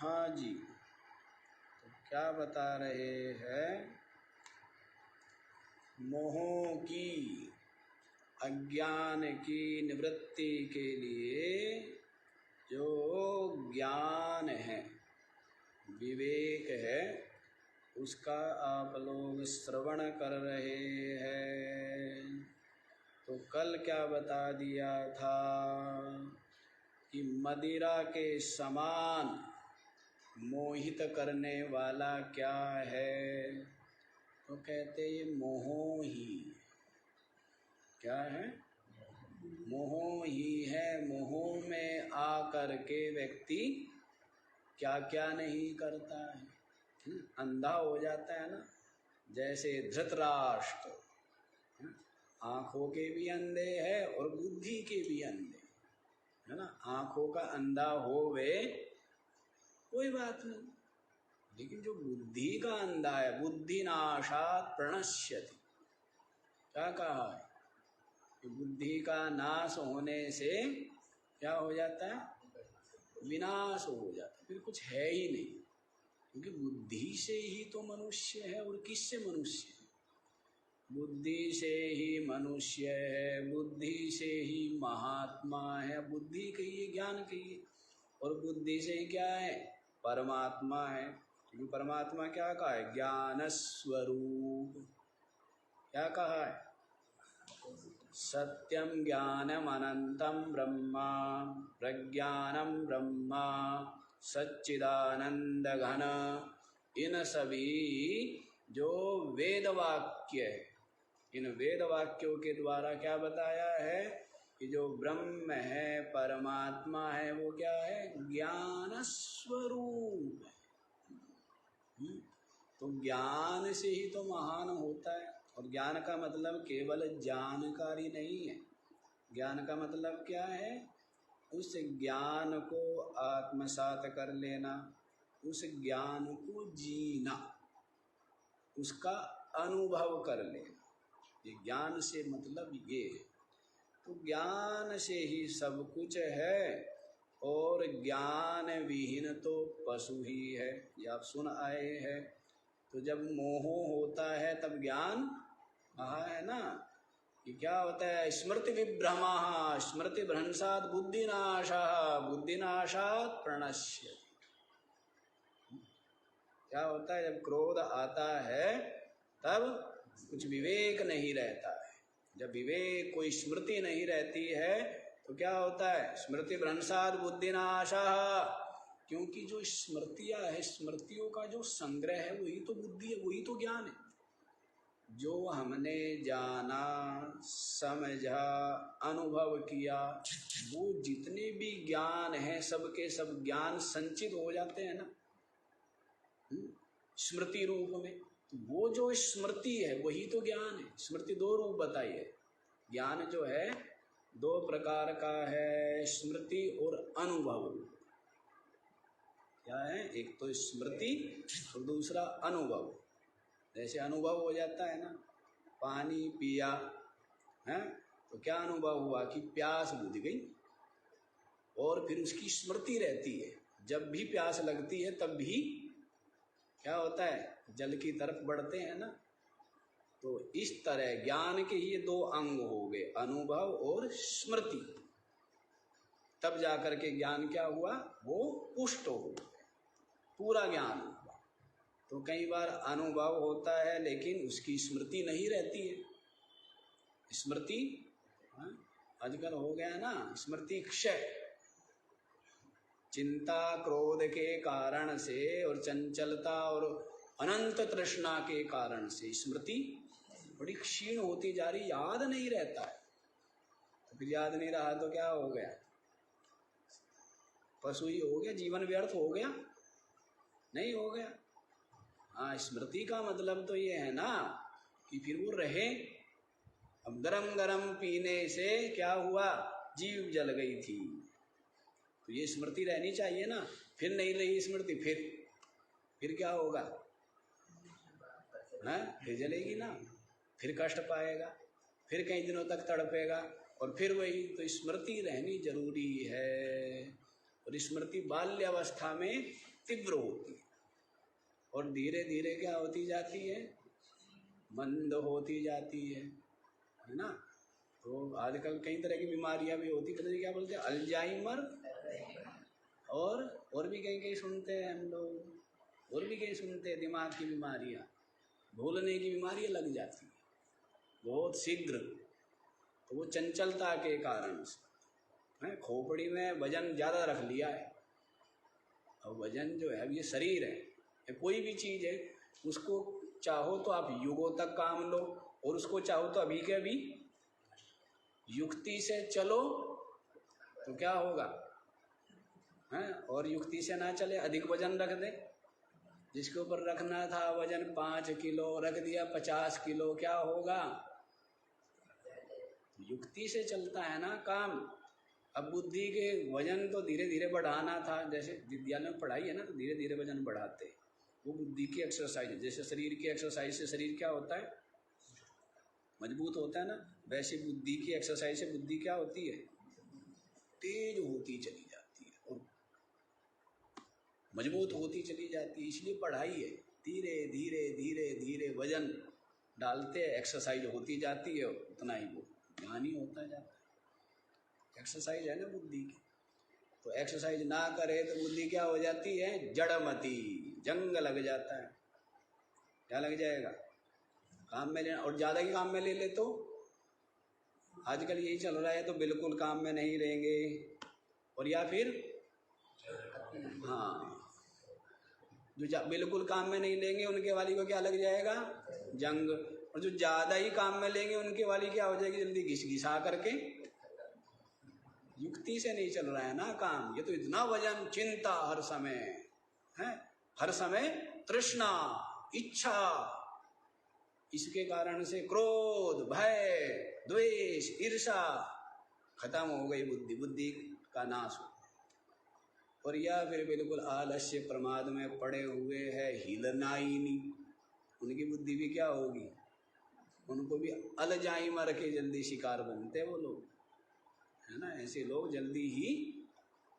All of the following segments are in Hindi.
हाँ जी, तो क्या बता रहे हैं? मोहों की, अज्ञान की निवृत्ति के लिए जो ज्ञान है, विवेक है, उसका आप लोग श्रवण कर रहे हैं। तो कल क्या बता दिया था कि मदिरा के समान मोहित करने वाला क्या है? तो कहते ये मोह ही, क्या है? मोह ही है। मोह में आकर के व्यक्ति क्या क्या नहीं करता है, अंधा हो जाता है ना। जैसे धृतराष्ट्र, आँखों के भी अंधे है और बुद्धि के भी अंधे है ना। आँखों का अंधा होवे कोई बात नहीं, लेकिन जो बुद्धि का अंधा है, बुद्धि नाशात प्रणश्यति, क्या कहा है कि बुद्धि का नाश होने से क्या हो जाता है? विनाश हो जाता है, फिर कुछ है ही नहीं। क्योंकि बुद्धि से ही तो मनुष्य है, और किससे मनुष्य है? बुद्धि से ही मनुष्य है, बुद्धि से ही महात्मा है। बुद्धि कहिए, ज्ञान कहिए, और बुद्धि से ही क्या है? परमात्मा है। क्योंकि परमात्मा क्या कहा है? ज्ञान स्वरूप। क्या कहा है? सत्यम ज्ञानम अनंतम ब्रह्मा, प्रज्ञानम ब्रह्मा, सच्चिदानंद घन। इन सभी जो वेद वाक्य है, इन वेद वाक्यों के द्वारा क्या बताया है कि जो ब्रह्म है, परमात्मा है, वो क्या है? ज्ञान स्वरूप है। तो ज्ञान से ही तो महान होता है। और ज्ञान का मतलब केवल जानकारी नहीं है। ज्ञान का मतलब क्या है? उस ज्ञान को आत्मसात कर लेना, उस ज्ञान को जीना, उसका अनुभव कर लेना। ये ज्ञान से मतलब ये है। तो ज्ञान से ही सब कुछ है, और ज्ञान विहीन तो पशु ही है। ये आप सुन आए हैं। तो जब मोह होता है तब ज्ञान कहा है ना कि क्या होता है? स्मृति विभ्रमा, स्मृति भ्रंशात बुद्धिनाशा, बुद्धिनाशात प्रणश्यति। क्या होता है? जब क्रोध आता है तब कुछ विवेक नहीं रहता है। जब विवेक, कोई स्मृति नहीं रहती है तो क्या होता है? स्मृति भ्रंशात बुद्धिनाशा। क्योंकि जो स्मृतियाँ है, स्मृतियों का जो संग्रह है, वही तो बुद्धि है, वही तो ज्ञान है। जो हमने जाना, समझा, अनुभव किया, वो जितने भी ज्ञान हैं, सबके सब ज्ञान संचित हो जाते हैं ना स्मृति रूप में। तो वो जो स्मृति है वही तो ज्ञान है। स्मृति दो रूप बताई है। ज्ञान जो है दो प्रकार का है, स्मृति और अनुभव। क्या है? एक तो स्मृति और दूसरा अनुभव। जैसे अनुभव हो जाता है ना, पानी पिया है तो क्या अनुभव हुआ कि प्यास बुझ गई, और फिर उसकी स्मृति रहती है। जब भी प्यास लगती है तब भी क्या होता है? जल की तरफ बढ़ते हैं ना। तो इस तरह ज्ञान के ये दो अंग हो गए, अनुभव और स्मृति। तब जाकर के ज्ञान क्या हुआ? वो पुष्ट हो गया, पूरा ज्ञान हुआ। तो कई बार अनुभव होता है लेकिन उसकी स्मृति नहीं रहती है। स्मृति आजकल हो गया ना, स्मृति क्षय। चिंता क्रोध के कारण से और चंचलता और अनंत तृष्णा के कारण से स्मृति बड़ी क्षीण होती जा रही, याद नहीं रहता है। तो फिर याद नहीं रहा तो क्या हो गया? पशु ही हो गया, जीवन व्यर्थ हो गया? नहीं हो गया। हाँ, स्मृति का मतलब तो ये है ना कि फिर वो रहे। अब गरम गरम पीने से क्या हुआ? जीव जल गई थी, तो ये स्मृति रहनी चाहिए ना। फिर नहीं रही स्मृति, फिर क्या होगा? फिर जलेगी ना, फिर कष्ट पाएगा, फिर कई दिनों तक तड़पेगा, और फिर वही। तो स्मृति रहनी जरूरी है। और स्मृति बाल्यावस्था में तीव्र होती है और धीरे धीरे क्या होती जाती है, मंद होती जाती है ना। तो आजकल कई तरह की बीमारियां भी होती, पता नहीं क्या बोलते हैं, अल्जाइमर और भी कहीं कहीं सुनते हैं हम लोग, और भी कहीं सुनते हैं दिमाग की बीमारियां, भूलने की बीमारियां लग जाती है बहुत शीघ्र। तो वो चंचलता के कारण से है, खोपड़ी में वजन ज़्यादा रख लिया है। और वजन जो है, अब ये शरीर है, ये कोई भी चीज़ है, उसको चाहो तो आप युगों तक काम लो और उसको चाहो तो अभी के अभी युक्ति से चलो तो क्या होगा हैं, और युक्ति से ना चले अधिक वजन रख दे, जिसके ऊपर रखना था वजन 5 किलो रख दिया 50 किलो, क्या होगा? युक्ति से चलता है ना काम। अब बुद्धि के वजन तो धीरे धीरे बढ़ाना था, जैसे विद्यालय में पढ़ाई है ना, तो धीरे धीरे वजन बढ़ाते, वो बुद्धि की एक्सरसाइज है। जैसे शरीर की एक्सरसाइज से शरीर क्या होता है, मजबूत होता है ना, वैसे बुद्धि की एक्सरसाइज से बुद्धि क्या होती है, तेज होती चली जाती है और मजबूत होती चली जाती है। इसलिए पढ़ाई है, धीरे धीरे धीरे धीरे वजन डालते, एक्सरसाइज होती जाती है, उतना ही वो ज्ञानी होता जाता है। एक्सरसाइज है ना बुद्धि की। तो एक्सरसाइज ना करे तो बुद्धि क्या हो जाती है, जड़मती, जंग लग जाता है। क्या लग जाएगा, काम में लेना, और ज़्यादा ही काम में ले ले तो आजकल यही चल रहा है, तो बिल्कुल काम में नहीं रहेंगे, और या फिर हाँ, जो बिल्कुल काम में नहीं लेंगे उनके वाली को क्या लग जाएगा, जंग। और जो ज़्यादा ही काम में लेंगे उनके वाली क्या हो जाएगी, जल्दी घिस घिसा करके। युक्ति से नहीं चल रहा है ना काम, ये तो इतना वजन, चिंता हर समय है, हर समय तृष्णा, इच्छा, इसके कारण से क्रोध, भय, द्वेष, ईर्षा, खत्म हो गई बुद्धि, बुद्धि का नाश हो। और या फिर बिल्कुल आलस्य प्रमाद में पड़े हुए है, हिलना ही नहीं, उनकी बुद्धि भी क्या होगी, उनको भी अल्जाइमर के जल्दी शिकार बनते वो लोग, है ना। ऐसे लोग जल्दी ही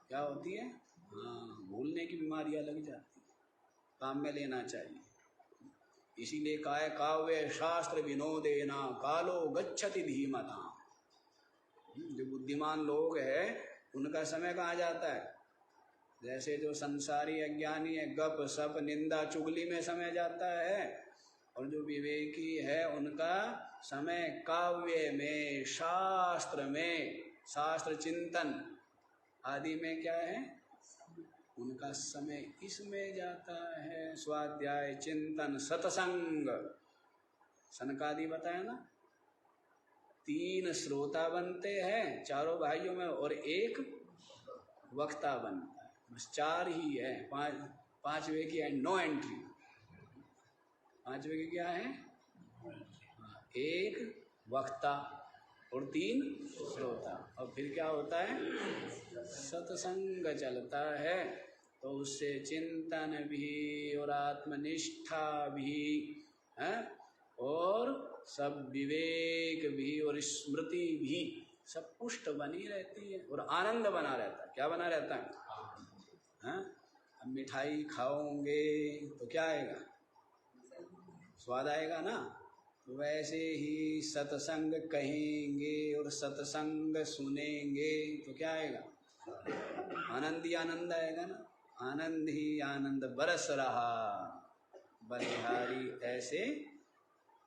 क्या होती है, हाँ, भूलने की बीमारियां लग जाती है, काम में लेना चाहिए। इसीलिए काय काव्य शास्त्र विनोदेना कालो गच्छति धीमता। जो बुद्धिमान लोग हैं उनका समय कहाँ जाता है, जैसे जो संसारी अज्ञानी है गप सप निंदा चुगली में समय जाता है, और जो विवेकी है उनका समय काव्य में, शास्त्र में, शास्त्र चिंतन आदि में क्या है, उनका समय इसमें जाता है। स्वाध्याय, चिंतन, सत्संग, सनकादि बताया ना, 3 श्रोता बनते हैं चारों भाइयों में और 1 वक्ता बनता है, बस 4 ही है। 5वें की है नो एंट्री। 5वें की क्या है, 1 वक्ता और 3 श्रोता। और फिर क्या होता है, सत्संग चलता है, तो उससे चिंतन भी और आत्मनिष्ठा भी है, और सब विवेक भी और स्मृति भी सब पुष्ट बनी रहती है और आनंद बना रहता है। क्या बना रहता है, हाँ? अब मिठाई खाओगे तो क्या आएगा, स्वाद आएगा ना। वैसे ही सत्संग कहेंगे और सत्संग सुनेंगे तो क्या आएगा, आनंद ही आनंद आएगा ना। आनंद ही आनंद बरस रहा बलिहारी ऐसे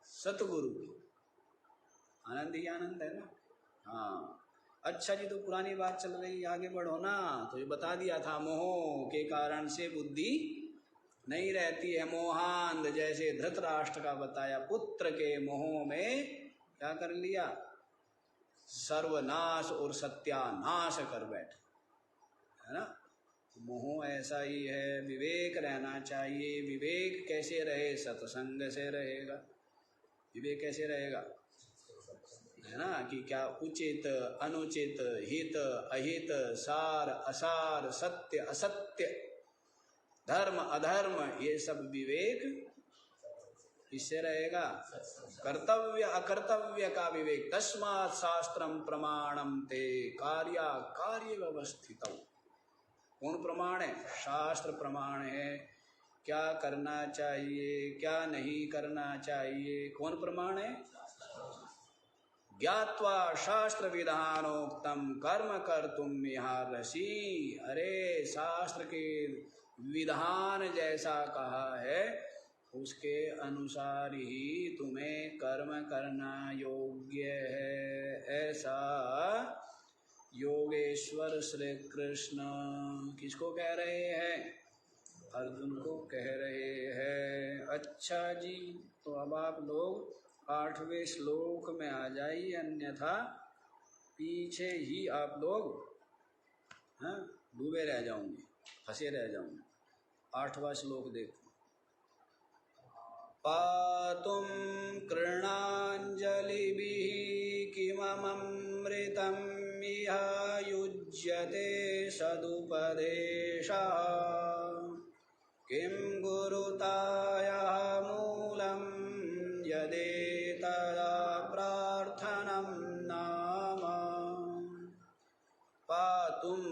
सतगुरु, आनंद ही आनंद है ना। हाँ, अच्छा जी, तो पुरानी बात चल रही, आगे बढ़ो ना। तो ये बता दिया था, मोह के कारण से बुद्धि नहीं रहती है। मोहांध, जैसे धृतराष्ट्र का बताया, पुत्र के मोह में क्या कर लिया, सर्वनाश और सत्यानाश कर बैठे, है ना। मोह ऐसा ही है, विवेक रहना चाहिए। विवेक कैसे रहे, सत्संग से रहेगा। विवेक कैसे रहेगा, है ना, कि क्या उचित अनुचित, हित अहित, सार असार, सत्य असत्य, धर्म अधर्म, ये सब विवेक इससे रहेगा। कर्तव्य अकर्तव्य का विवेक, तस्मात् शास्त्रम प्रमाणम ते कार्या कार्य व्यवस्थितौ। कौन प्रमाण है? शास्त्र प्रमाण है। क्या करना चाहिए, क्या नहीं करना चाहिए, कौन प्रमाण है? ज्ञात्वा शास्त्र विधानोक्तम कर्म कर्तुम इहार्हसि। अरे शास्त्र के विधान जैसा कहा है उसके अनुसार ही तुम्हें कर्म करना योग्य है, ऐसा योगेश्वर श्री कृष्ण किसको कह रहे हैं? अर्जुन को कह रहे हैं। अच्छा जी, तो अब आप लोग 8वें श्लोक में आ जाइए, अन्यथा पीछे ही आप लोग डूबे रह जाओगे, फंसे रह जाओगे। 8वां श्लोक देखो। पातुं कृणाञ्जलिभिः किममृतं इह युज्यते सदुपदेशः किं गुरुतायः मूलं यदेतदा प्रार्थनं नाम। पातुं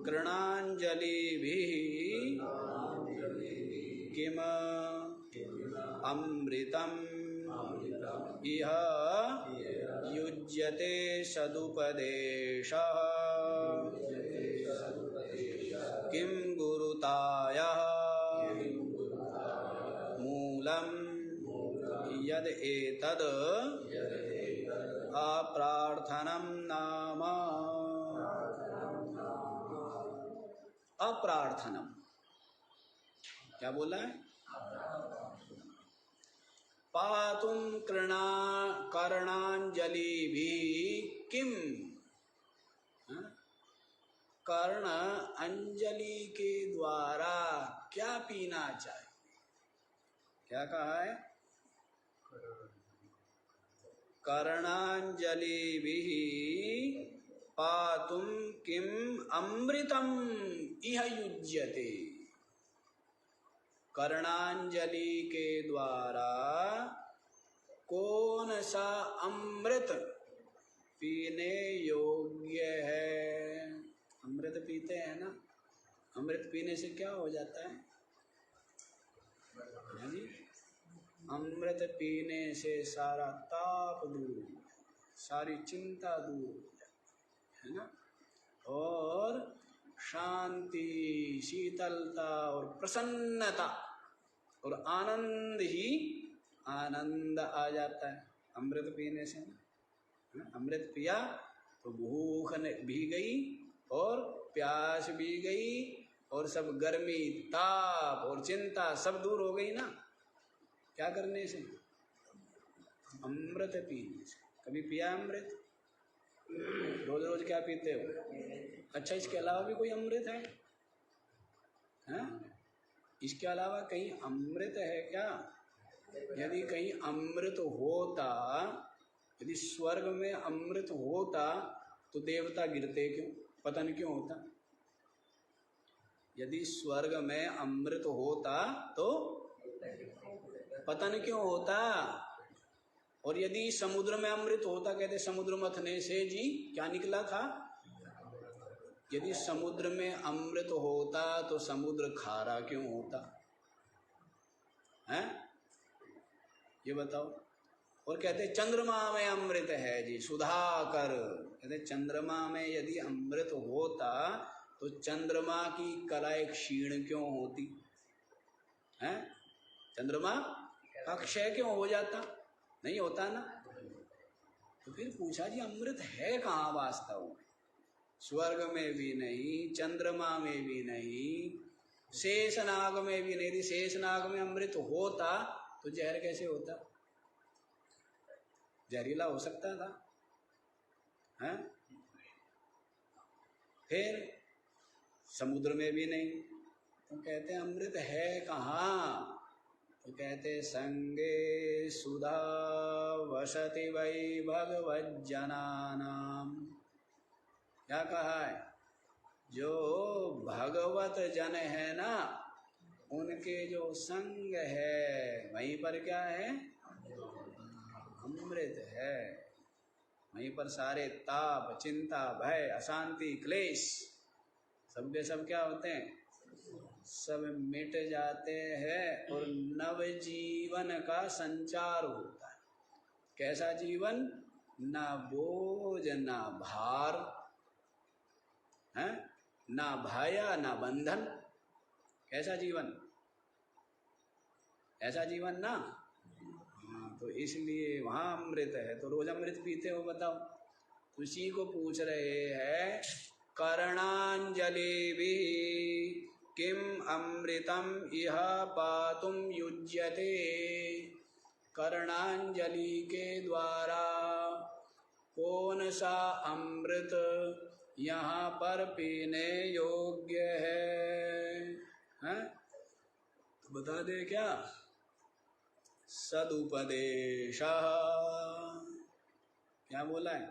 कृणाञ्जलिभिः किम अमृतम् इह युज्यते सदुपदेशः किं गुरुतायः मूलं यद एतद् अप्रार्थनं नाम। अप्रार्थनम क्या बोला है? पातुं कर्णांजलि भी किम, कर्ण अंजलि के द्वारा क्या पीना चाहिए? क्या कहा है? कर्णांजलि भी पातुं किम अमृतम इह युज्यते। कर्णांजलि के द्वारा कौन सा अमृत पीने योग्य है? अमृत पीते हैं ना, अमृत पीने से क्या हो जाता है? अमृत पीने से सारा ताप दूर, सारी चिंता दूर है ना, और शांति, शीतलता और प्रसन्नता और आनंद ही आनंद आ जाता है अमृत पीने से। अमृत पिया तो भूख भी गई और प्यास भी गई और सब गर्मी, ताप और चिंता सब दूर हो गई ना। क्या करने से? अमृत पीने से। कभी पिया अमृत? रोज रोज क्या पीते हो? अच्छा, इसके अलावा भी कोई अमृत है? हैं? इसके अलावा कहीं अमृत है क्या? यदि कहीं अमृत होता, यदि स्वर्ग में अमृत होता तो देवता गिरते क्यों, पतन क्यों होता? यदि स्वर्ग में अमृत होता तो पतन क्यों होता? और यदि समुद्र में अमृत होता, कहते समुद्र मथने से जी क्या निकला था? यदि समुद्र में अमृत होता तो समुद्र खारा क्यों होता है? ये बताओ। और कहते चंद्रमा में अमृत है जी, सुधाकर। कहते चंद्रमा में यदि अमृत होता तो चंद्रमा की कलाएं क्षीण क्यों होती है? चंद्रमा का क्षय क्यों हो जाता? नहीं होता ना। तो फिर पूछा जी अमृत है कहाँ वास्तव में? स्वर्ग में भी नहीं, चंद्रमा में भी नहीं, शेषनाग में भी नहीं। यदि शेषनाग में अमृत होता तो जहर कैसे होता? जहरीला हो सकता था हैं? फिर समुद्र में भी नहीं, तो कहते अमृत है कहाँ? तो कहते संगे सुधा वसति वै भगवज्जनानाम। क्या कहा है? जो भगवत जन है ना, उनके जो संग है वहीं पर क्या है? अमृत है। वहीं पर सारे ताप, चिंता, भय, अशांति, क्लेश सब के सब क्या होते हैं? सब मिट जाते हैं और नव जीवन का संचार होता है। कैसा जीवन? ना बोझ ना भार है, ना भय ना बंधन। कैसा जीवन? ऐसा जीवन ना। हाँ, तो इसलिए वहाँ अमृत है। तो रोज अमृत पीते हो बताओ? उसी को पूछ रहे हैं, कर्णांजलि भी किम अमृतम इह पातुम युज्यते। कर्णांजलि के द्वारा कौन सा अमृत यहाँ पर पीने योग्य है? हैं? तो बता दे क्या? सदुपदेश। क्या बोला है?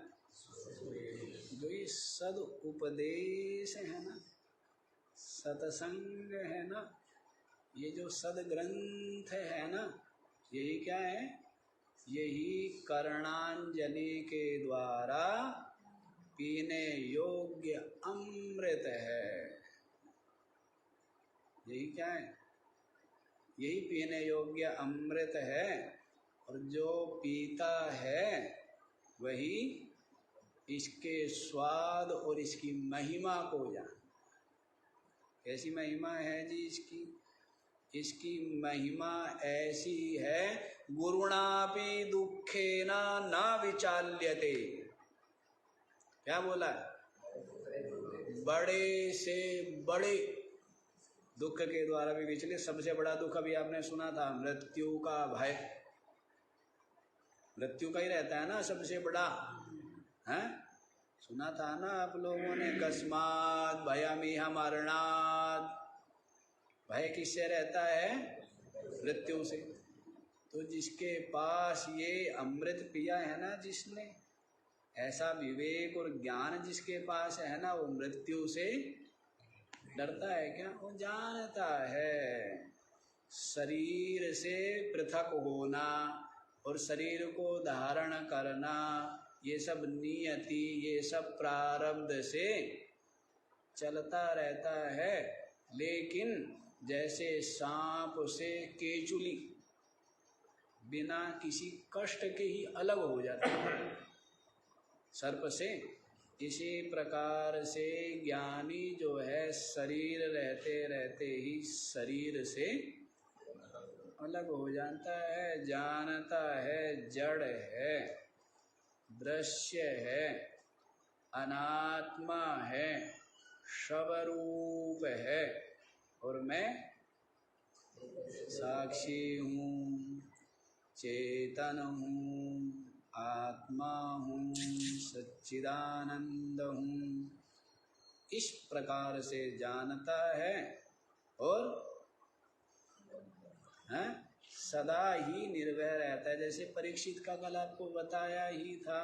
जो ये सद उपदेश है ना, सत्संग है ना, ये जो सद ग्रंथ है ना, यही क्या है? यही कर्णांजलि के द्वारा पीने योग्य अमृत है। यही क्या है? यही पीने योग्य अमृत है। और जो पीता है वही इसके स्वाद और इसकी महिमा को जान। कैसी महिमा है जी इसकी? इसकी महिमा ऐसी है, गुरुणापि दुखेना न विचाल्यते। क्या बोला? बड़े से बड़े दुख के द्वारा भी विचलित। सबसे बड़ा दुख अभी आपने सुना था, मृत्यु का भय। मृत्यु का ही रहता है ना सबसे बड़ा, है? सुना था ना आप लोगों ने, कस्मात् भयमिह मरणात्। भय किससे रहता है? मृत्यु से। तो जिसके पास ये अमृत पिया है ना, जिसने ऐसा विवेक और ज्ञान जिसके पास है ना, वो मृत्यु से डरता है क्या? वो जानता है शरीर से पृथक होना और शरीर को धारण करना, ये सब नियति, ये सब प्रारब्ध से चलता रहता है। लेकिन जैसे सांप से केचुली बिना किसी कष्ट के ही अलग हो जाता है सर्प से, इसी प्रकार से ज्ञानी जो है शरीर रहते रहते ही शरीर से अलग हो जाता है। जानता है जड़ है, दृश्य है, अनात्मा है, शवरूप है और मैं साक्षी हूँ, चेतन हूँ, आत्मा हूँ, सच्चिदानंद हूँ। इस प्रकार से जानता है और सदा ही निर्भय रहता है। जैसे परीक्षित का कल आपको बताया ही था,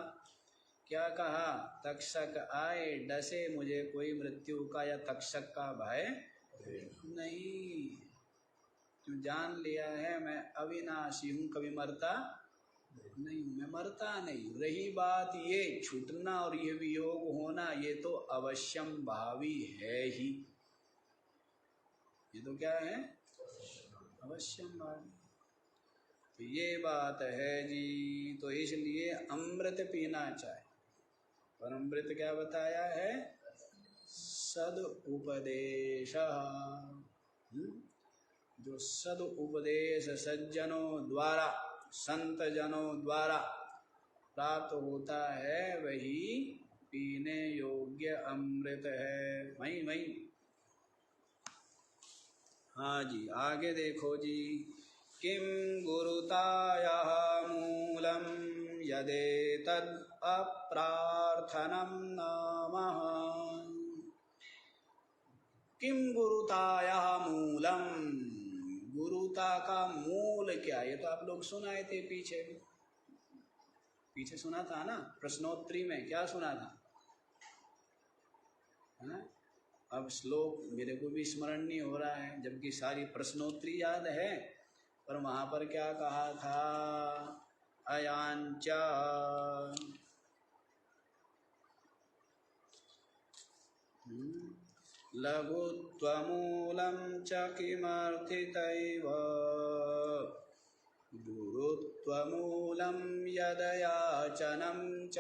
क्या कहा? तक्षक आए डसे, मुझे कोई मृत्यु का या तक्षक का भय नहीं। तू जान लिया है मैं अविनाशी हूँ, कभी मरता नहीं, मैं मरता नहीं। रही बात ये छूटना और ये वियोग होना, ये तो अवश्यम भावी है ही। ये तो क्या है? अवश्यम भावी। तो ये बात है जी। तो इसलिए अमृत पीना चाहिए। और अमृत क्या बताया है? सद उपदेश। जो सद उपदेश सज्जनों द्वारा, संत जनों द्वारा प्राप्त होता है, वही पीने योग्य अमृत है। वही हाँ जी, आगे देखो जी। किम गुरुतायाः मूलम यदेतद् अप्रार्थनम नमः। किम गुरुतायाः मूलम, गुरुता का मूल क्या? ये तो आप लोग सुनाए थे पीछे सुना था ना, प्रश्नोत्तरी में क्या सुना था, है ना? अब श्लोक मेरे को भी स्मरण नहीं हो रहा है, जबकि सारी प्रश्नोत्तरी याद है। पर वहाँ पर क्या कहा था? अयांचा लघुत्वमूलं च किमर्थितैव गुरुत्वमूलं यदयाचनं च।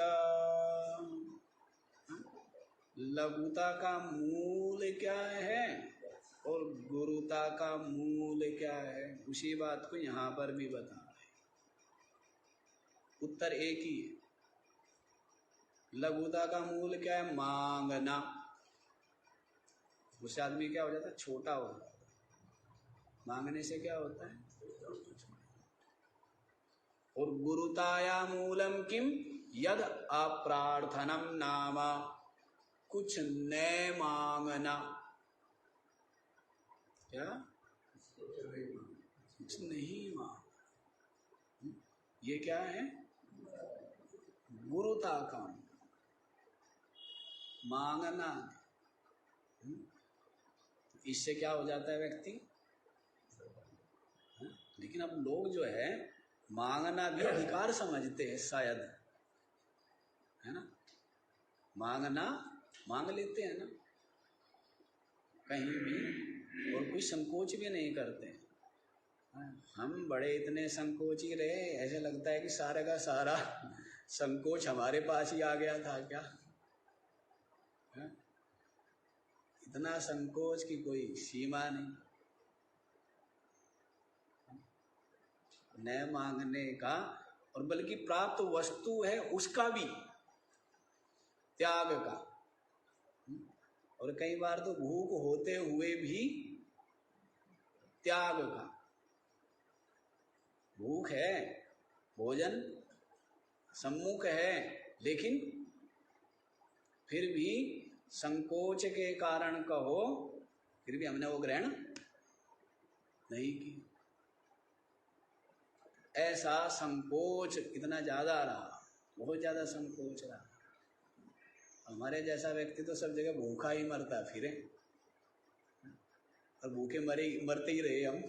लघुता का मूल क्या है और गुरुता का मूल क्या है, उसी बात को यहाँ पर भी बता रहे। उत्तर एक ही है। लघुता का मूल क्या है? मांगना। उससे आदमी क्या हो जाता है? छोटा हो जाता है। मांगने से क्या होता है? और गुरुताया मूलम किम यद अप्रार्थनम नामा, कुछ न मांगना। क्या? कुछ नहीं मांगना। ये क्या है? गुरुता का मांगना। इससे क्या हो जाता है व्यक्ति? लेकिन अब लोग जो है मांगना भी अधिकार समझते हैं शायद, है ना। मांगना मांग लेते हैं ना कहीं भी, और कोई संकोच भी नहीं करते। हम बड़े इतने संकोची रहे, ऐसे लगता है कि सारे का सारा संकोच हमारे पास ही आ गया था क्या। है? इतना संकोच की कोई सीमा नहीं। न मांगने का, और बल्कि प्राप्त वस्तु है उसका भी त्याग का। और कई बार तो भूख होते हुए भी त्याग का। भूख है, भोजन सम्मुख है, लेकिन फिर भी संकोच के कारण कहो, फिर भी हमने वो ग्रहण नहीं की। ऐसा संकोच इतना ज्यादा रहा, बहुत ज्यादा संकोच रहा। हमारे जैसा व्यक्ति तो सब जगह भूखा ही मरता फिरे, और भूखे मरते ही रहे हम।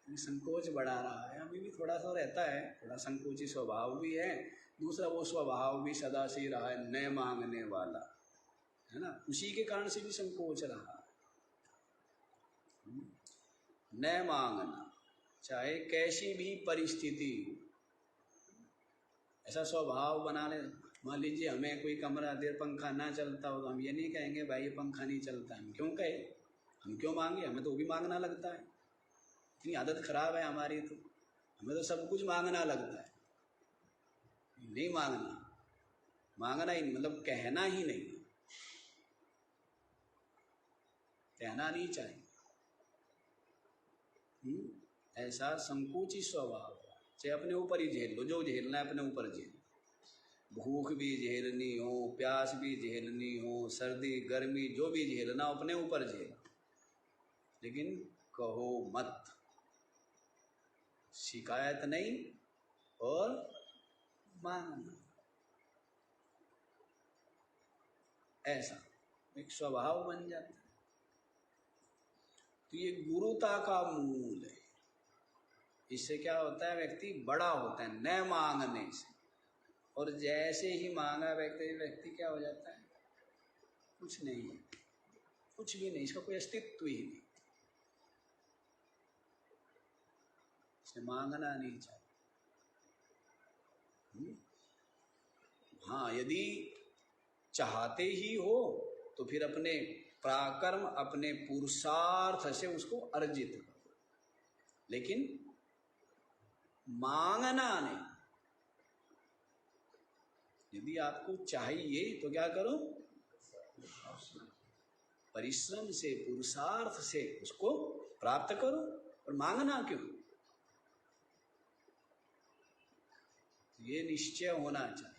संकोच बढ़ा रहा है, अभी भी थोड़ा सा रहता है, थोड़ा संकोची स्वभाव भी है। दूसरा वो स्वभाव भी सदा से ही रहा है न मांगने वाला, है ना। उसी के कारण से भी संकोच रहा है। न मांगना, चाहे कैसी भी परिस्थिति, ऐसा स्वभाव बना ले। मान लीजिए हमें कोई कमरा देर पंखा ना चलता हो तो हम ये नहीं कहेंगे भाई ये पंखा नहीं चलता। हम क्यों कहे? हम क्यों मांगे? हमें तो भी मांगना लगता है। इतनी आदत खराब है हमारी, तो हमें तो सब कुछ मांगना लगता है। नहीं मांगना, मांगना ही मतलब कहना ही नहीं, कहना नहीं चाहिए। ऐसा संकोची स्वभाव, चाहे अपने ऊपर ही झेल लो, जो झेलना है अपने ऊपर झेल। भूख भी झेलनी हो, प्यास भी झेलनी हो, सर्दी गर्मी जो भी झेलना अपने ऊपर झेल, लेकिन कहो मत। शिकायत नहीं और मांगना, ऐसा एक स्वभाव बन जाता है। तो ये गुरुता का मूल है। इससे क्या होता है? व्यक्ति बड़ा होता है न मांगने से। और जैसे ही मांगा व्यक्ति क्या हो जाता है? कुछ नहीं है, कुछ भी नहीं, इसका कोई अस्तित्व ही नहीं। इसे मांगना नहीं चाहिए। हाँ, यदि चाहते ही हो तो फिर अपने पराक्रम, अपने पुरुषार्थ से उसको अर्जित करो, लेकिन मांगना नहीं। यदि आपको चाहिए तो क्या करो? परिश्रम से, पुरुषार्थ से उसको प्राप्त करो, और मांगना क्यों? ये निश्चय होना चाहिए,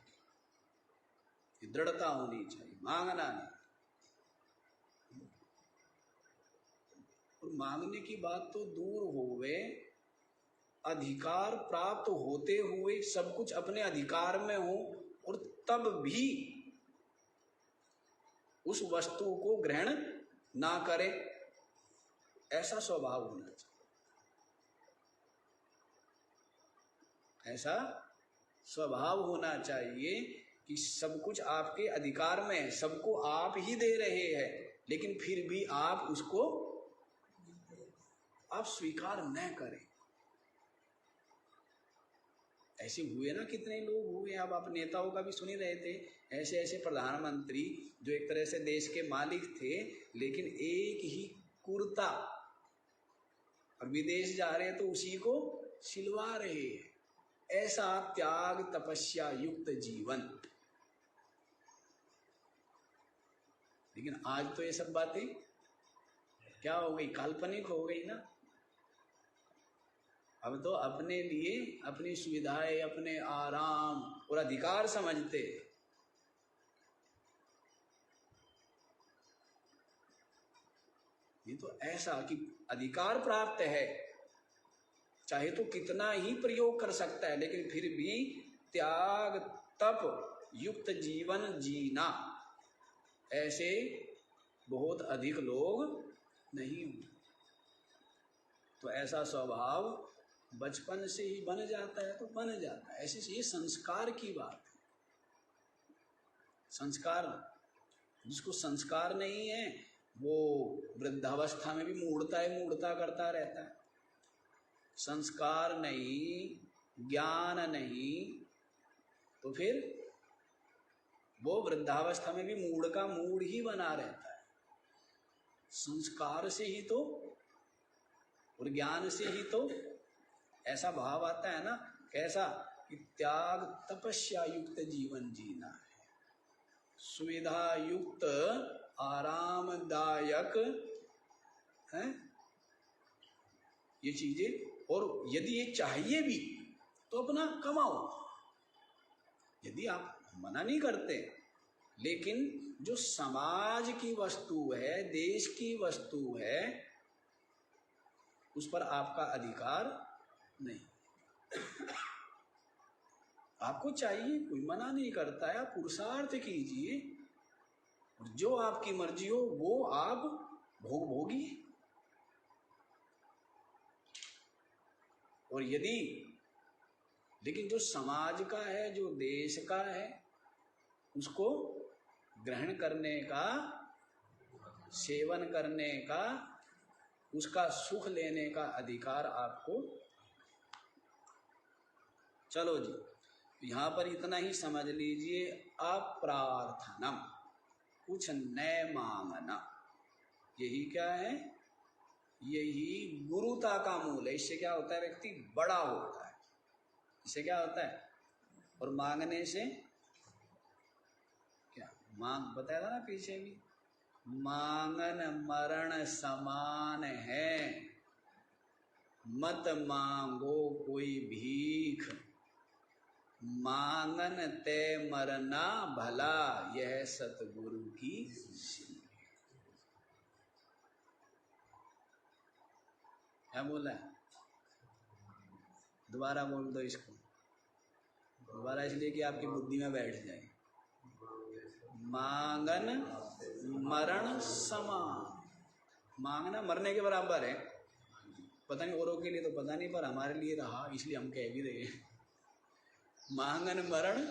दृढ़ता होनी चाहिए, मांगना नहीं। और मांगने की बात तो दूर होवे, अधिकार प्राप्त होते हुए सब कुछ अपने अधिकार में हो और तब भी उस वस्तु को ग्रहण ना करे, ऐसा स्वभाव होना चाहिए। ऐसा स्वभाव होना चाहिए कि सब कुछ आपके अधिकार में है, सबको आप ही दे रहे हैं, लेकिन फिर भी आप उसको आप स्वीकार न करें। ऐसे हुए ना, कितने लोग हुए। अब आप नेताओं का भी सुन ही रहे थे, ऐसे ऐसे प्रधानमंत्री जो एक तरह से देश के मालिक थे, लेकिन एक ही कुर्ता, और विदेश जा रहे तो उसी को सिलवा रहे हैं। ऐसा त्याग तपस्या युक्त जीवन। लेकिन आज तो ये सब बातें क्या हो गई, काल्पनिक हो गई ना। अब तो अपने लिए अपनी सुविधाएं, अपने आराम और अधिकार समझते। ये तो ऐसा कि अधिकार प्राप्त है, चाहे तो कितना ही प्रयोग कर सकता है, लेकिन फिर भी त्याग तप युक्त जीवन जीना, ऐसे बहुत अधिक लोग नहीं हुए। तो ऐसा स्वभाव बचपन से ही बन जाता है तो बन जाता है। ऐसे ये संस्कार की बात है। संस्कार, जिसको संस्कार नहीं है वो वृद्धावस्था में भी मूढ़ता करता रहता है। संस्कार नहीं, ज्ञान नहीं, तो फिर वो वृद्धावस्था में भी मूढ़ का मूढ़ ही बना रहता है। संस्कार से ही तो और ज्ञान से ही तो ऐसा भाव आता है ना। कैसा कि त्याग तपस्या युक्त जीवन जीना है, सुविधा युक्त आरामदायक है ये चीजें। और यदि ये चाहिए भी तो अपना कमाओ, यदि आप मना नहीं करते, लेकिन जो समाज की वस्तु है, देश की वस्तु है, उस पर आपका अधिकार नहीं। आपको चाहिए, कोई मना नहीं करता है, आप पुरुषार्थ कीजिए, और जो आपकी मर्जी हो वो आप भोगिए। और यदि, लेकिन जो समाज का है, जो देश का है, उसको ग्रहण करने का, सेवन करने का, उसका सुख लेने का अधिकार आपको। चलो जी, यहाँ पर इतना ही समझ लीजिए। अप्रार्थनम, कुछ न मांगना, यही क्या है, यही गुरुता का मूल है। इससे क्या होता है, व्यक्ति बड़ा होता है। इससे क्या होता है, और मांगने से क्या, मांग बताया था ना पीछे भी, मांगन मरण समान है, मत मांगो कोई भीख, मांगन ते मरना भला, यह सतगुरु की सीख। क्या बोला है, दोबारा बोल दो इसको, दोबारा इसलिए कि आपकी बुद्धि में बैठ जाए। मांगन मरण समान, मांगना मरने के बराबर है। पता नहीं औरों के लिए तो पता नहीं, पर हमारे लिए रहा, इसलिए हम कह भी रहे। मांगन मरण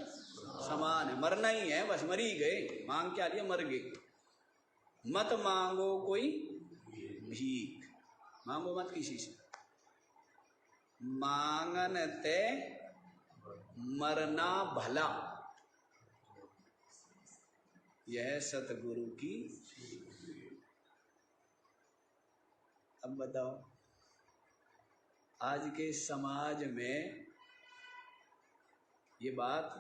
समान है, मरना ही है, बस मर ही गए, मांग क्या लिया, मर गए। मत मांगो कोई भीख, मांगो मत किसी से, मांगन ते मरना भला, यह सतगुरु की। अब बताओ, आज के समाज में ये बात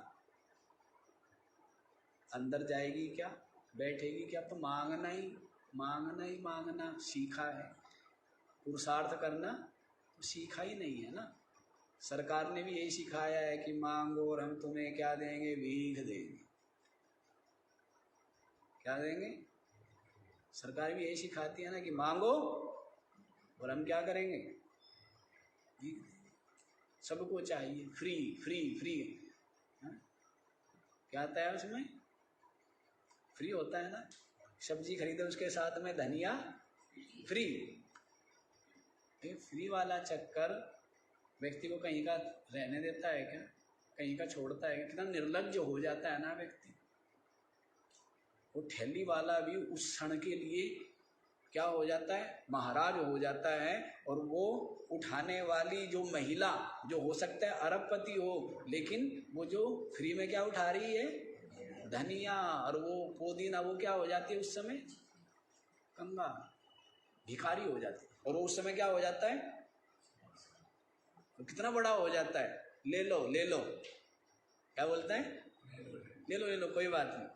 अंदर जाएगी क्या, बैठेगी क्या? तो मांगना ही मांगना सीखा है, पुरुषार्थ करना तो सीखा ही नहीं है ना। सरकार ने भी यही सिखाया है कि मांगो और हम तुम्हें क्या देंगे, भीख देंगे। क्या देंगे? सरकार भी यही सिखाती है ना कि मांगो और हम क्या करेंगे, भीख देंगे। सबको चाहिए फ्री फ्री फ्री, क्या आता है उसमें, फ्री होता है ना। सब्जी खरीदे उसके साथ में धनिया फ्री। ये फ्री वाला चक्कर व्यक्ति को कहीं का रहने देता है क्या, कहीं का छोड़ता है? कितना निर्लज्ज हो जाता है ना व्यक्ति। वो ठेली वाला भी उस क्षण के लिए क्या हो जाता है, महाराज हो जाता है। और वो उठाने वाली जो महिला, जो हो सकता है अरबपति हो, लेकिन वो जो फ्री में क्या उठा रही है, धनिया और वो पुदीना, वो क्या हो जाती है उस समय, कंगा, भिखारी हो जाती है। और वो उस समय क्या हो जाता है, तो कितना बड़ा हो जाता है, ले लो ले लो, क्या बोलता है, ले लो ले लो, कोई बात नहीं।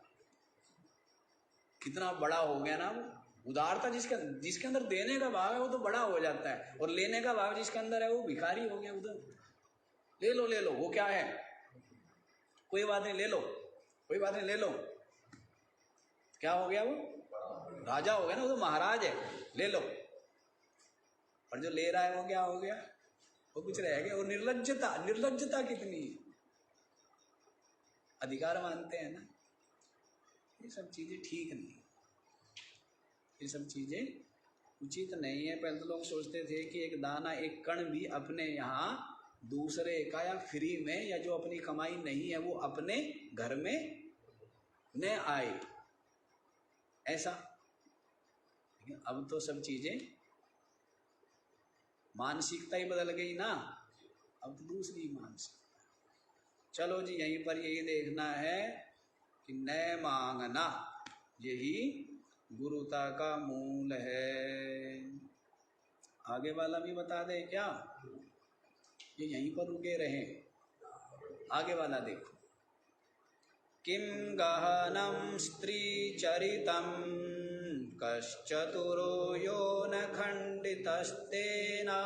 कितना बड़ा हो गया ना वो, उदारता जिसके अंदर देने का भाव है वो तो बड़ा हो जाता है, और लेने का भाव जिसके अंदर है वो भिखारी हो गया उधर। ले लो ले लो, वो क्या है, कोई बात नहीं ले लो, कोई बात नहीं ले लो, क्या हो गया, वो राजा हो गया ना, वो तो महाराज है, ले लो। और जो ले रहा है वो क्या हो गया, वो कुछ रह गया। वो निर्लज्जता, निर्लज्जता कितनी है, अधिकार मानते हैं ना। ये सब चीजें ठीक नहीं, ये सब चीजें उचित नहीं है। पहले तो लोग सोचते थे कि एक दाना, एक कण भी अपने यहाँ दूसरे का, या फ्री में, या जो अपनी कमाई नहीं है वो अपने घर में न आए, ऐसा। लेकिन अब तो सब चीजें, मानसिकता ही बदल गई ना, अब तो दूसरी मानसिकता। चलो जी, यहीं पर यही देखना है कि न मांगना, यही गुरुता का मूल है। आगे वाला भी बता दे क्या, ये यहीं पर रुके रहे, आगे वाला देखो। किम गहनम स्त्री चरितम कश्चतुरो यो न खंडितस्तेना,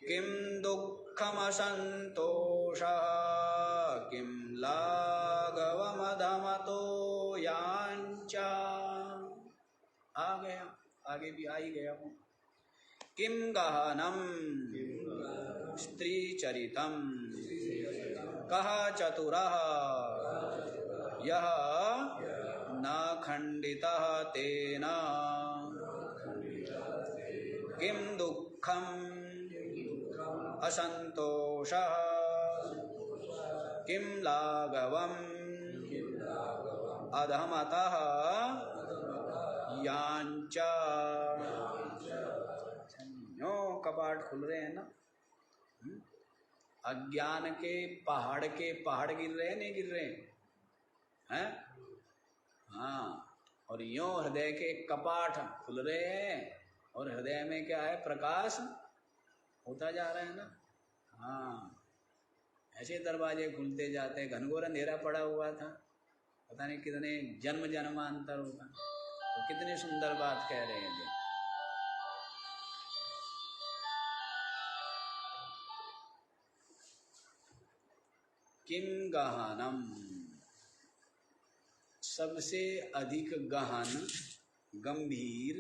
किम दुःखम असंतोषः किम लाघवमधमतो यांचा। आ गया, आगे भी आ ही गया वो। किम गहनम स्त्री चरितम कह चतुरः यः न खंडितः तेन, किम दुःखम असंतोषः किम लाघवम् अधमतः यांचा। कपाट खुल रहे हैं ना, अज्ञान के पहाड़ गिर रहे हैं, नहीं गिर रहे हैं? हाँ, और यूं हृदय के कपाट खुल रहे हैं, और हृदय में क्या है, प्रकाश होता जा रहा है ना। हाँ, ऐसे दरवाजे खुलते जाते हैं। घनघोर अंधेरा पड़ा हुआ था, पता नहीं कितने जन्म जन्मांतर होगा, तो कितनी सुंदर बात कह रहे हैं जी। किम गहनम, सबसे अधिक गहन, गंभीर,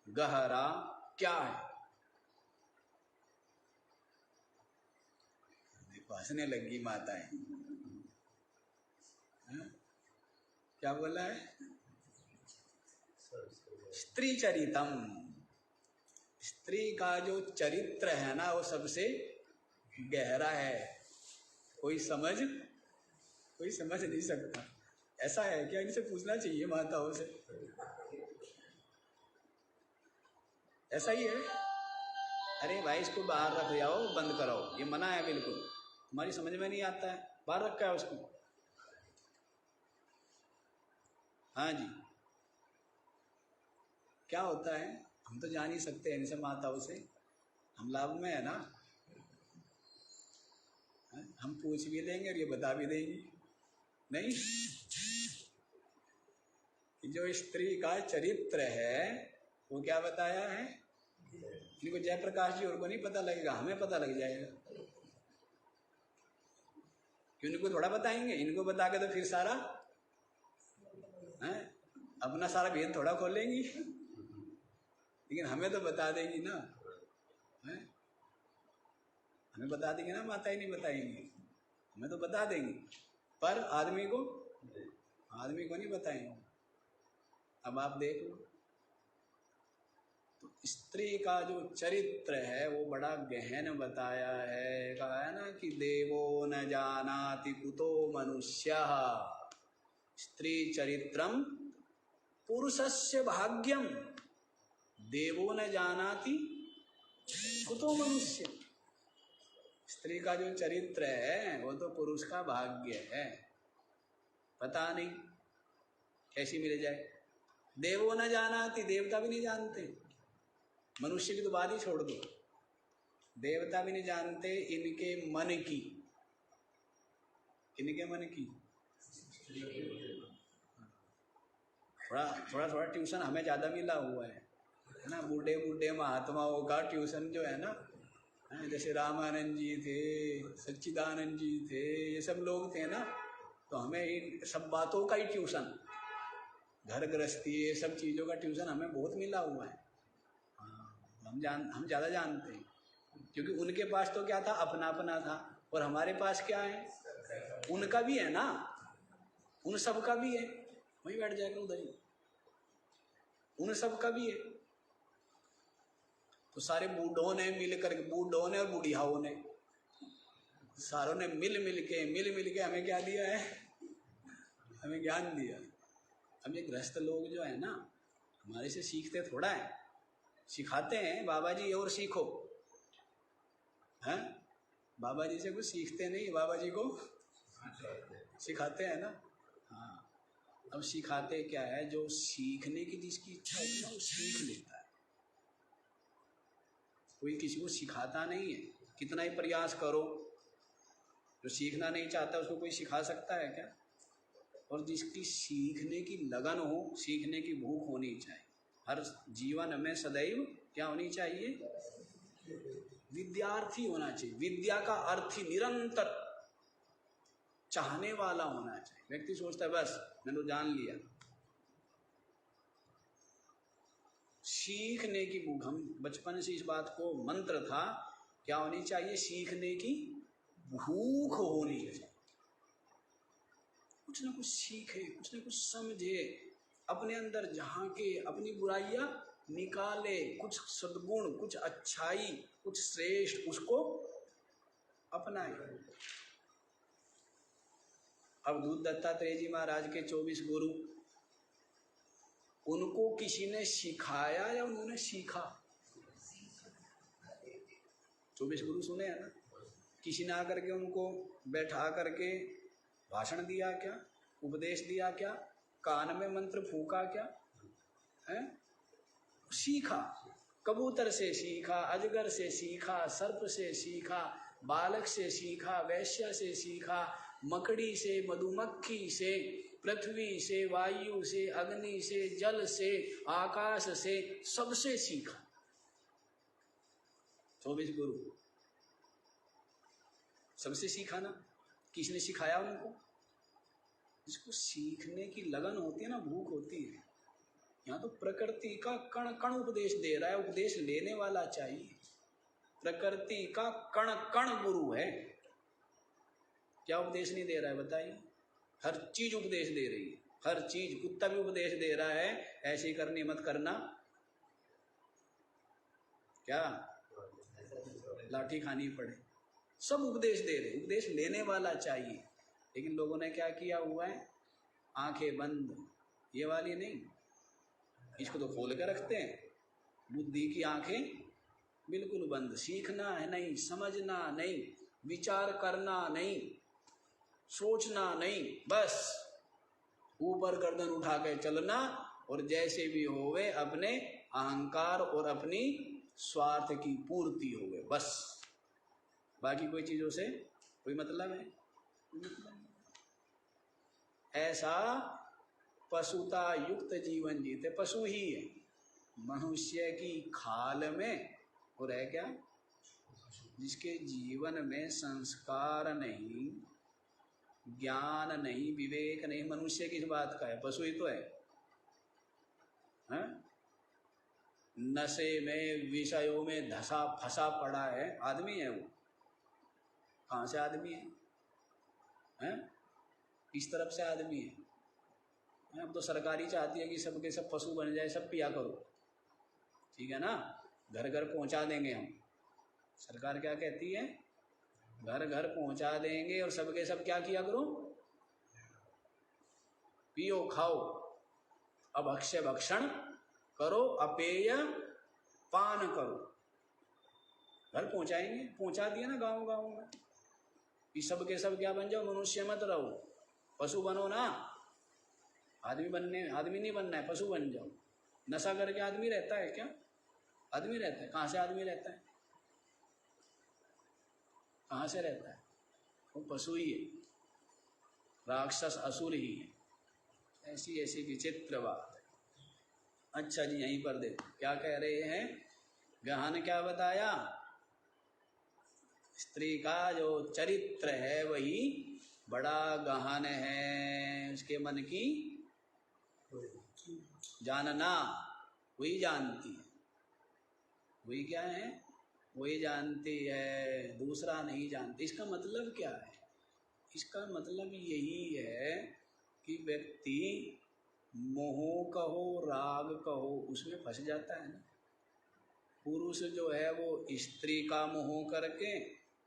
गहरा क्या है? हंसने लगी माताएं, क्या बोला है? स्त्री चरितम, स्त्री का जो चरित्र है ना वो सबसे गहरा है। कोई समझ नहीं सकता। ऐसा है क्या? इनसे पूछना चाहिए माताओं से, ऐसा ही है। अरे भाई इसको बाहर रख जाओ, बंद कराओ, ये मना है बिल्कुल, हमारी समझ में नहीं आता है, बाहर रखा है उसको। हाँ जी, क्या होता है हम तो जान ही सकते हैं इनसे माताओं से, हम लाभ में है ना, हम पूछ भी लेंगे और ये बता भी देंगी। नहीं, जो स्त्री का चरित्र है वो क्या बताया है? इनको जयप्रकाश जी और को नहीं पता लगेगा, हमें पता लग जाएगा। क्यों इनको थोड़ा बताएंगे, इनको बता के तो फिर सारा अपना सारा भेद थोड़ा खोलेंगी, लेकिन हमें तो बता देंगी ना, हमें बता देंगे ना, माता ही नहीं बताएंगी, हमें तो बता देंगी, पर आदमी को नहीं बताएंगे। अब आप देख लो, तो स्त्री का जो चरित्र है वो बड़ा गहन बताया है। कहा है ना कि देवो न जानाति कुतो मनुष्यः, स्त्री चरित्रम पुरुषस्य भाग्यम देवो न जानाति कुतो मनुष्य। स्त्री का जो चरित्र है वो तो पुरुष का भाग्य है, पता नहीं कैसी मिल जाए। देवो न जानाति, देवता भी नहीं जानते। मनुष्य की तो बात ही छोड़ दो, देवता भी नहीं जानते इनके मन की, इनके मन की। थोड़ा ट्यूशन हमें ज़्यादा मिला हुआ है ना। बूढ़े बूढ़े महात्माओं का ट्यूशन जो है ना, जैसे रामानंद जी थे, सच्चिदानंद जी थे, ये सब लोग थे ना, तो हमें इन सब बातों का ही ट्यूशन, घर गृहस्थी ये सब चीज़ों का ट्यूशन हमें बहुत मिला हुआ है। हम ज़्यादा जानते हैं, क्योंकि उनके पास तो क्या था, अपना अपना था, और हमारे पास क्या है, उनका भी है ना, उन सब का भी है। वहीं बैठ जाएगा उधर ही, उन सब का भी है। तो सारे बूढ़ों ने मिल कर, बूढ़ों ने और बूढ़ियाओं ने, सारों ने मिल मिल के हमें क्या दिया है, हमें ज्ञान दिया। अब ये गृहस्थ लोग जो है ना, हमारे से सीखते थोड़ा है, सिखाते हैं बाबा जी और सीखो, हैं? बाबा जी से कुछ सीखते नहीं, बाबा जी को सिखाते हैं ना। हाँ, अब सिखाते क्या है, जो सीखने की जिसकी इच्छा होती है वो सीख लेता है। कोई किसी को सिखाता नहीं है, कितना ही प्रयास करो, जो सीखना नहीं चाहता उसको कोई सिखा सकता है क्या? और जिसकी सीखने की लगन हो, सीखने की भूख होनी चाहिए। हर जीवन में सदैव क्या होनी चाहिए, विद्यार्थी होना चाहिए। विद्या का अर्थ ही निरंतर चाहने वाला होना चाहिए। व्यक्ति सोचता है बस मैंने तो जान लिया। सीखने की भूख, हम बचपन से इस बात को मंत्र था, क्या होनी चाहिए, सीखने की भूख होनी चाहिए। कुछ ना कुछ सीखे, कुछ ना कुछ समझे, अपने अंदर झांके, अपनी बुराइयां निकाले, कुछ सद्गुण, कुछ अच्छाई, कुछ श्रेष्ठ उसको अपनाए। अवधूत दत्तात्रेय जी महाराज के 24 गुरु, उनको किसी ने सिखाया या उन्होंने सीखा? 24 गुरु सुने हैं ना, किसी ने आकर के उनको बैठा करके भाषण दिया क्या, उपदेश दिया क्या, कान में मंत्र फूका क्या है? सीखा। कबूतर से सीखा, अजगर से सीखा, सर्प से सीखा, बालक से सीखा, वैश्या से सीखा, मकड़ी से, मधुमक्खी से, पृथ्वी से, वायु से, अग्नि से, जल से, आकाश से, सबसे सीखा। 24 गुरु सबसे सीखा ना, किसने सिखाया उनको? जिसको सीखने की लगन होती है ना, भूख होती है। यहाँ तो प्रकृति का कण कण उपदेश दे रहा है, उपदेश लेने वाला चाहिए। प्रकृति का कण कण गुरु है, क्या उपदेश नहीं दे रहा है बताइए? हर चीज उपदेश दे रही है, हर चीज। कुत्ता भी उपदेश दे रहा है, ऐसे करनी मत करना, क्या लाठी खानी पड़े, सब उपदेश दे रहे। उपदेश लेने वाला चाहिए, लेकिन लोगों ने क्या किया हुआ है, आंखें बंद, ये वाली नहीं, इसको तो खोल कर रखते हैं। बुद्धि की आंखें बिल्कुल बंद, सीखना है नहीं, समझना नहीं, विचार करना नहीं, सोचना नहीं, बस ऊपर गर्दन उठा के चलना, और जैसे भी होवे अपने अहंकार और अपनी स्वार्थ की पूर्ति होवे, बस। बाकी कोई चीजों से कोई मतलब है? ऐसा पशुता युक्त जीवन जीते, पशु ही है। मनुष्य की खाल में और है क्या, जिसके जीवन में संस्कार नहीं, ज्ञान नहीं, विवेक नहीं। मनुष्य किस बात का है, पशु ही तो है, हैं? नशे में, विषयों में धसा फंसा पड़ा है, आदमी है वो? कहाँ से आदमी है, हैं? इस तरफ से आदमी है। अब तो सरकारी चाहती है कि सबके सब पशु बन जाए, सब पिया करो, ठीक है ना, घर घर पहुंचा देंगे हम। सरकार क्या कहती है, घर घर पहुंचा देंगे और सबके सब क्या किया करो, पियो खाओ, अब अक्षय भक्षण करो, अपेय पान करो। घर पहुंचाएंगे, पहुंचा दिया ना गांव गांव में कि सब के सब क्या बन जाओ, मनुष्य मत रहो, पशु बनो ना। आदमी नहीं बनना है, पशु बन जाओ। नशा करके आदमी रहता है क्या? आदमी रहता है? कहाँ से आदमी रहता है? कहाँ से रहता है? वो पशु ही है, राक्षस असुर ही है। ऐसी ऐसी विचित्र बात है। अच्छा जी, यहीं पर देखो क्या कह रहे हैं। गहन क्या बताया? स्त्री का जो चरित्र है वही बड़ा गहन है। उसके मन की जानना वही जानती है। वही क्या है? वही जानती है, दूसरा नहीं जानती। इसका मतलब क्या है? इसका मतलब यही है कि व्यक्ति मोह कहो राग कहो उसमें फंस जाता है ना। पुरुष जो है वो स्त्री का मोह करके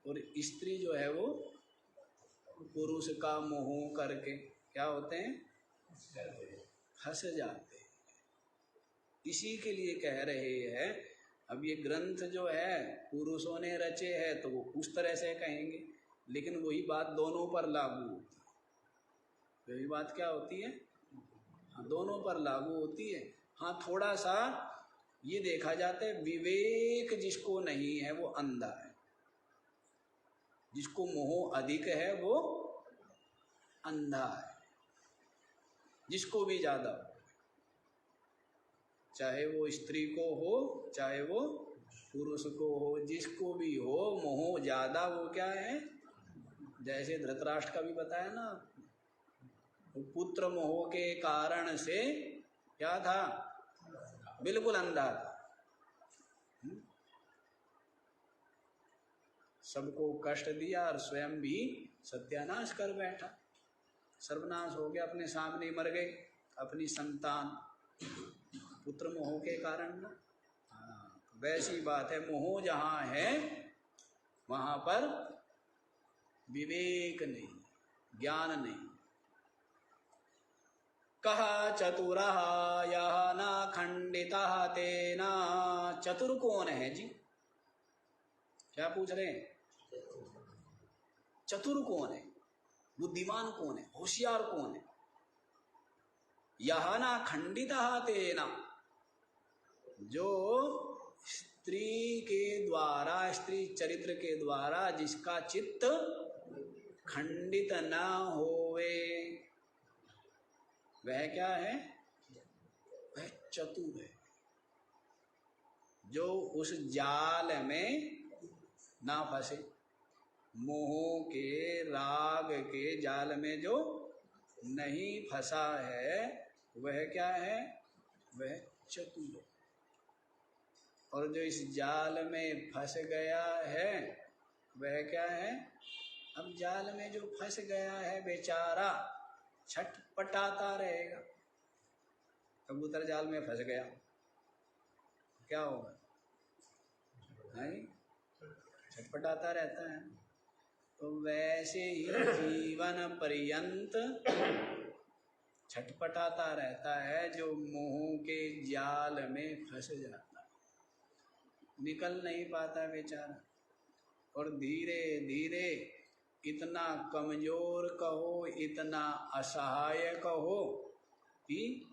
और स्त्री जो है वो पुरुष का मोह करके क्या होते हैं? फंस जाते हैं। इसी के लिए कह रहे हैं। अब ये ग्रंथ जो है पुरुषों ने रचे हैं तो वो उस तरह से कहेंगे, लेकिन वही बात दोनों पर लागू होती है। वही बात क्या होती है? हाँ, दोनों पर लागू होती है। हाँ, थोड़ा सा ये देखा जाता है, विवेक जिसको नहीं है वो अंधा है, जिसको मोह अधिक है वो अंधा है। जिसको भी ज्यादा, चाहे वो स्त्री को हो चाहे वो पुरुष को हो, जिसको भी हो मोह ज्यादा वो क्या है? जैसे धृतराष्ट्र का भी बताया ना, पुत्र मोह के कारण से क्या था? बिल्कुल अंधा था। सबको कष्ट दिया और स्वयं भी सत्यानाश कर बैठा। सर्वनाश हो गया, अपने सामने मर गए अपनी संतान, पुत्र मोह के कारण ना। वैसी बात है, मोह जहाँ है वहाँ पर विवेक नहीं, ज्ञान नहीं। कहा चतुरः यः न खंडितः तेना। चतुर कौन है जी? क्या पूछ रहे हैं? चतुर कौन है? बुद्धिमान कौन है? होशियार कौन है? यः न खंडितः तेना, जो स्त्री के द्वारा, स्त्री चरित्र के द्वारा जिसका चित्त खंडित न होवे, वह क्या है? वह चतुर है। जो उस जाल में ना फंसे, मोह के राग के जाल में जो नहीं फंसा है वह क्या है? वह चतुर है। और जो इस जाल में फंस गया है वह क्या है? अब जाल में जो फंस गया है बेचारा छटपटाता रहेगा। कबूतर जाल में फंस गया क्या होगा? नहीं, छटपटाता रहता है। तो वैसे ही जीवन पर्यंत छटपटाता रहता है जो मोह के जाल में फंस जाता है, निकल नहीं पाता बेचारा। और धीरे धीरे इतना कमजोर कहो, इतना असहाय कहो, कि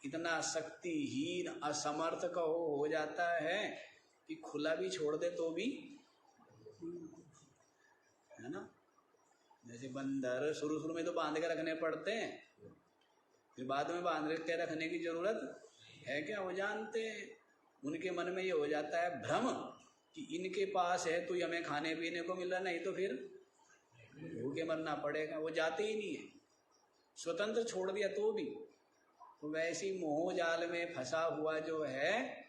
इतना शक्तिहीन असमर्थ कहो हो जाता है कि खुला भी छोड़ दे तो भी, है ना। जैसे बंदर शुरू में तो बांध के रखने पड़ते हैं, फिर बाद में बांध के रखने की जरूरत है क्या? वो जानते हैं। उनके मन में ये हो जाता है भ्रम कि इनके पास है तो हमें खाने पीने को मिल रहा, नहीं तो फिर भूखे मरना पड़ेगा। वो जाते ही नहीं है, स्वतंत्र छोड़ दिया तो भी। तो वैसी मोह जाल में फंसा हुआ जो है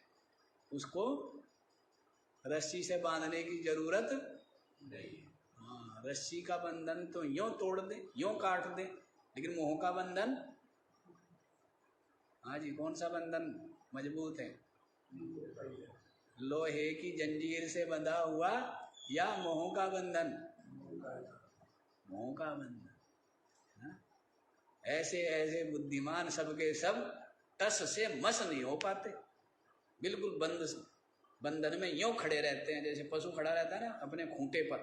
उसको रस्सी से बांधने की जरूरत नहीं। हाँ, रस्सी का बंधन तो यूं तोड़ दे, यूं काट दे, लेकिन मोह का बंधन, हाँ जी, कौन सा बंधन मजबूत है? लोहे की जंजीर से बंधा हुआ या मोह का बंधन? मोह का बंधन। ऐसे ऐसे बुद्धिमान सबके सब टस से मस नहीं हो पाते, बिल्कुल बंधन में यूं खड़े रहते हैं जैसे पशु खड़ा रहता है ना अपने खूंटे पर,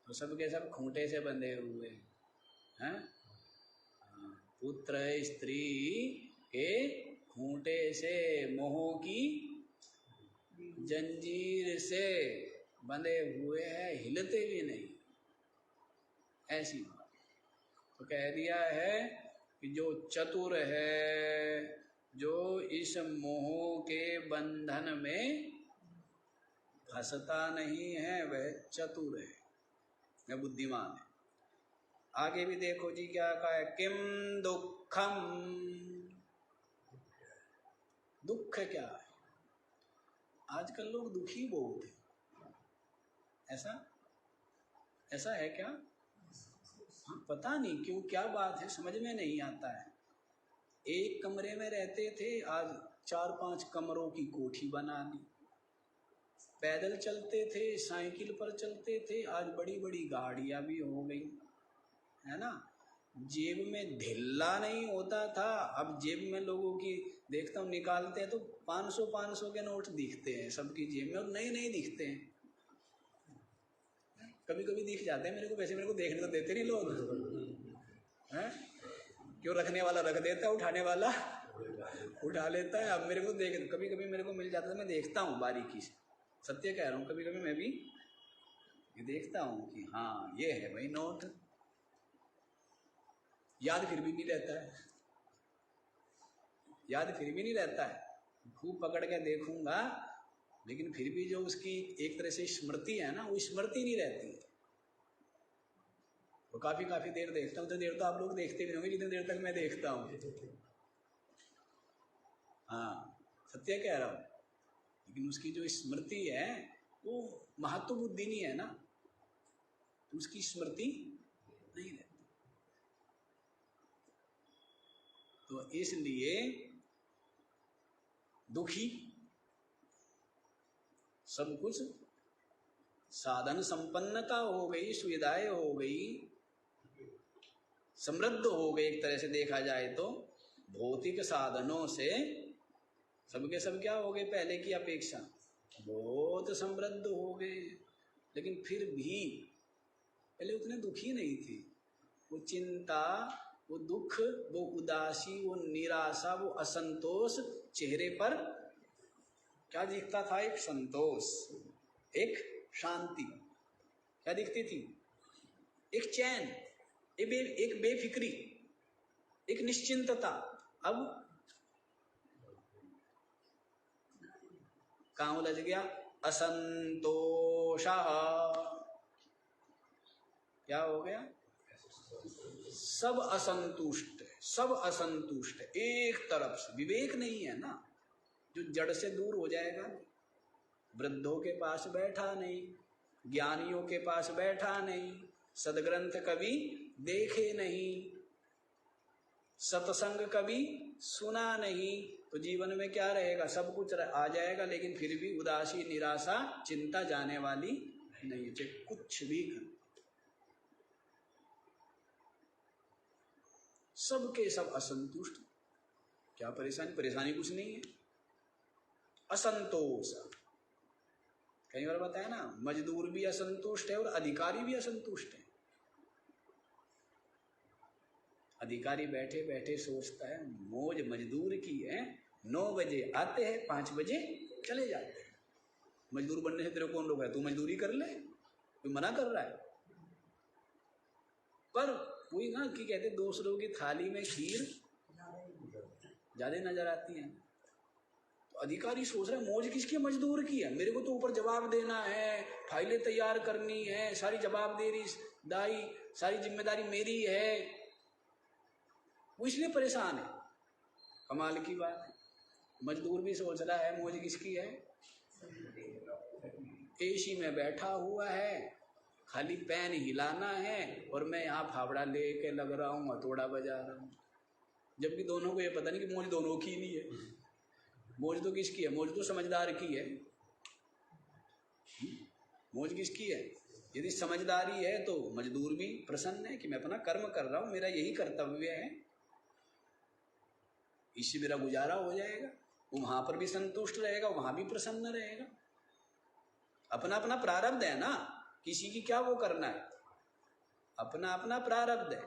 तो सबके सब खूंटे से बंधे हुए हैं। पुत्र स्त्री के खूंटे से मोह की जंजीर से बंधे हुए हैं, हिलते भी नहीं, ऐसी बात। तो कह दिया है कि जो चतुर है, जो इस मोह के बंधन में फंसता नहीं है, वह चतुर है, वह बुद्धिमान है। आगे भी देखो जी क्या कहा है, किम दुखम, दुख क्या है? आजकल लोग दुखी बहुत हैं, ऐसा है क्या? हाँ, पता नहीं क्यों, क्या बात है समझ में नहीं आता है। एक कमरे में रहते थे, आज 4-5 कमरों की कोठी बना दी। पैदल चलते थे, साइकिल पर चलते थे, आज बड़ी बड़ी गाड़ियां भी हो गई, है ना। जेब में ढिल्ला नहीं होता था, अब जेब में लोगों की देखता हूँ निकालते हैं तो 500 के नोट दिखते हैं सबकी जेब में, और नए दिखते हैं। कभी कभी दिख जाते हैं मेरे को, वैसे मेरे को देखने को देते नहीं लोग, हैं? क्यों, रखने वाला रख देता है, उठाने वाला उठा लेता है। अब मेरे को कभी कभी मेरे को मिल जाता है, मैं देखता हूँ बारीकी से, सत्य कह रहा हूँ, कभी कभी मैं भी देखता हूँ कि हाँ ये है भाई नोट। याद फिर भी नहीं रहता है, याद फिर भी नहीं रहता है, खूब पकड़ के देखूंगा लेकिन फिर भी जो उसकी एक तरह से स्मृति है ना, वो स्मृति नहीं रहती है। तो काफी देर देखता हूँ, तो देर तो आप लोग देखते भी होंगे जितनी देर तक मैं देखता हूँ। हाँ, सत्य कह रहा हूँ। लेकिन उसकी जो स्मृति है वो महत्व बुद्धि नहीं है ना, तो उसकी स्मृति नहीं रहती। तो इसलिए दुखी, सब कुछ साधन संपन्नता हो गई, सुविधाएं हो गई, समृद्ध हो गए, एक तरह से देखा जाए तो भौतिक साधनों से सबके सब क्या हो गए, पहले की अपेक्षा बहुत समृद्ध हो गए। लेकिन फिर भी पहले उतने दुखी नहीं थे। वो चिंता, वो दुख, वो उदासी, वो निराशा, वो असंतोष, चेहरे पर क्या दिखता था? एक संतोष, एक शांति, क्या दिखती थी? एक चैन, एक बेफिक्री, एक निश्चिंतता। अब कहाँ उलझ गया? असंतोषा, क्या हो गया? सब असंतुष्ट है, सब असंतुष्ट है, एक तरफ से। विवेक नहीं है ना, जो जड़ से दूर हो जाएगा। वृद्धों के पास बैठा नहीं, ज्ञानियों के पास बैठा नहीं, सदग्रंथ कभी देखे नहीं, सत्संग कभी सुना नहीं, तो जीवन में क्या रहेगा? सब कुछ आ जाएगा लेकिन फिर भी उदासी, निराशा, चिंता जाने वाली नहीं, चाहे कुछ भी कर। सबके सब असंतुष्ट। क्या परेशानी? परेशानी कुछ नहीं है, असंतोष। कई बार बताया ना, मजदूर भी असंतुष्ट है और अधिकारी भी असंतुष्ट है। अधिकारी बैठे बैठे सोचता है मौज मजदूर की है, 9 बजे आते हैं, 5 बजे चले जाते हैं। मजदूर बनने से तेरे कौन रोका है? तू मजदूरी कर ले, कोई मना कर रहा है? पर वही ना कि कहते दूसरों की थाली में खीर ज्यादा नजर आती है। तो अधिकारी सोच रहा है मौज किसकी? मजदूर की है। मेरे को तो ऊपर जवाब देना है, फाइलें तैयार करनी है, सारी जवाबदेही दाई, सारी जिम्मेदारी मेरी है। वो इसलिए परेशान है। कमाल की बात है, मजदूर भी सोच रहा है मौज किसकी है? एसी में बैठा हुआ है, खाली पैन हिलाना है और मैं यहाँ फावड़ा लेके लग रहा हूँ, हथौड़ा बजा रहा हूँ। जबकि दोनों को ये पता नहीं कि मौज दोनों की नहीं है। मौज तो किसकी है? मौज तो समझदार की है। मौज किसकी है? यदि समझदारी है तो मजदूर भी प्रसन्न है कि मैं अपना कर्म कर रहा हूं, मेरा यही कर्तव्य है, इससे मेरा गुजारा हो जाएगा। वो वहां पर भी संतुष्ट रहेगा, वहां भी प्रसन्न रहेगा। अपना अपना प्रारब्ध है ना, किसी की क्या वो करना है, अपना अपना प्रारब्ध है।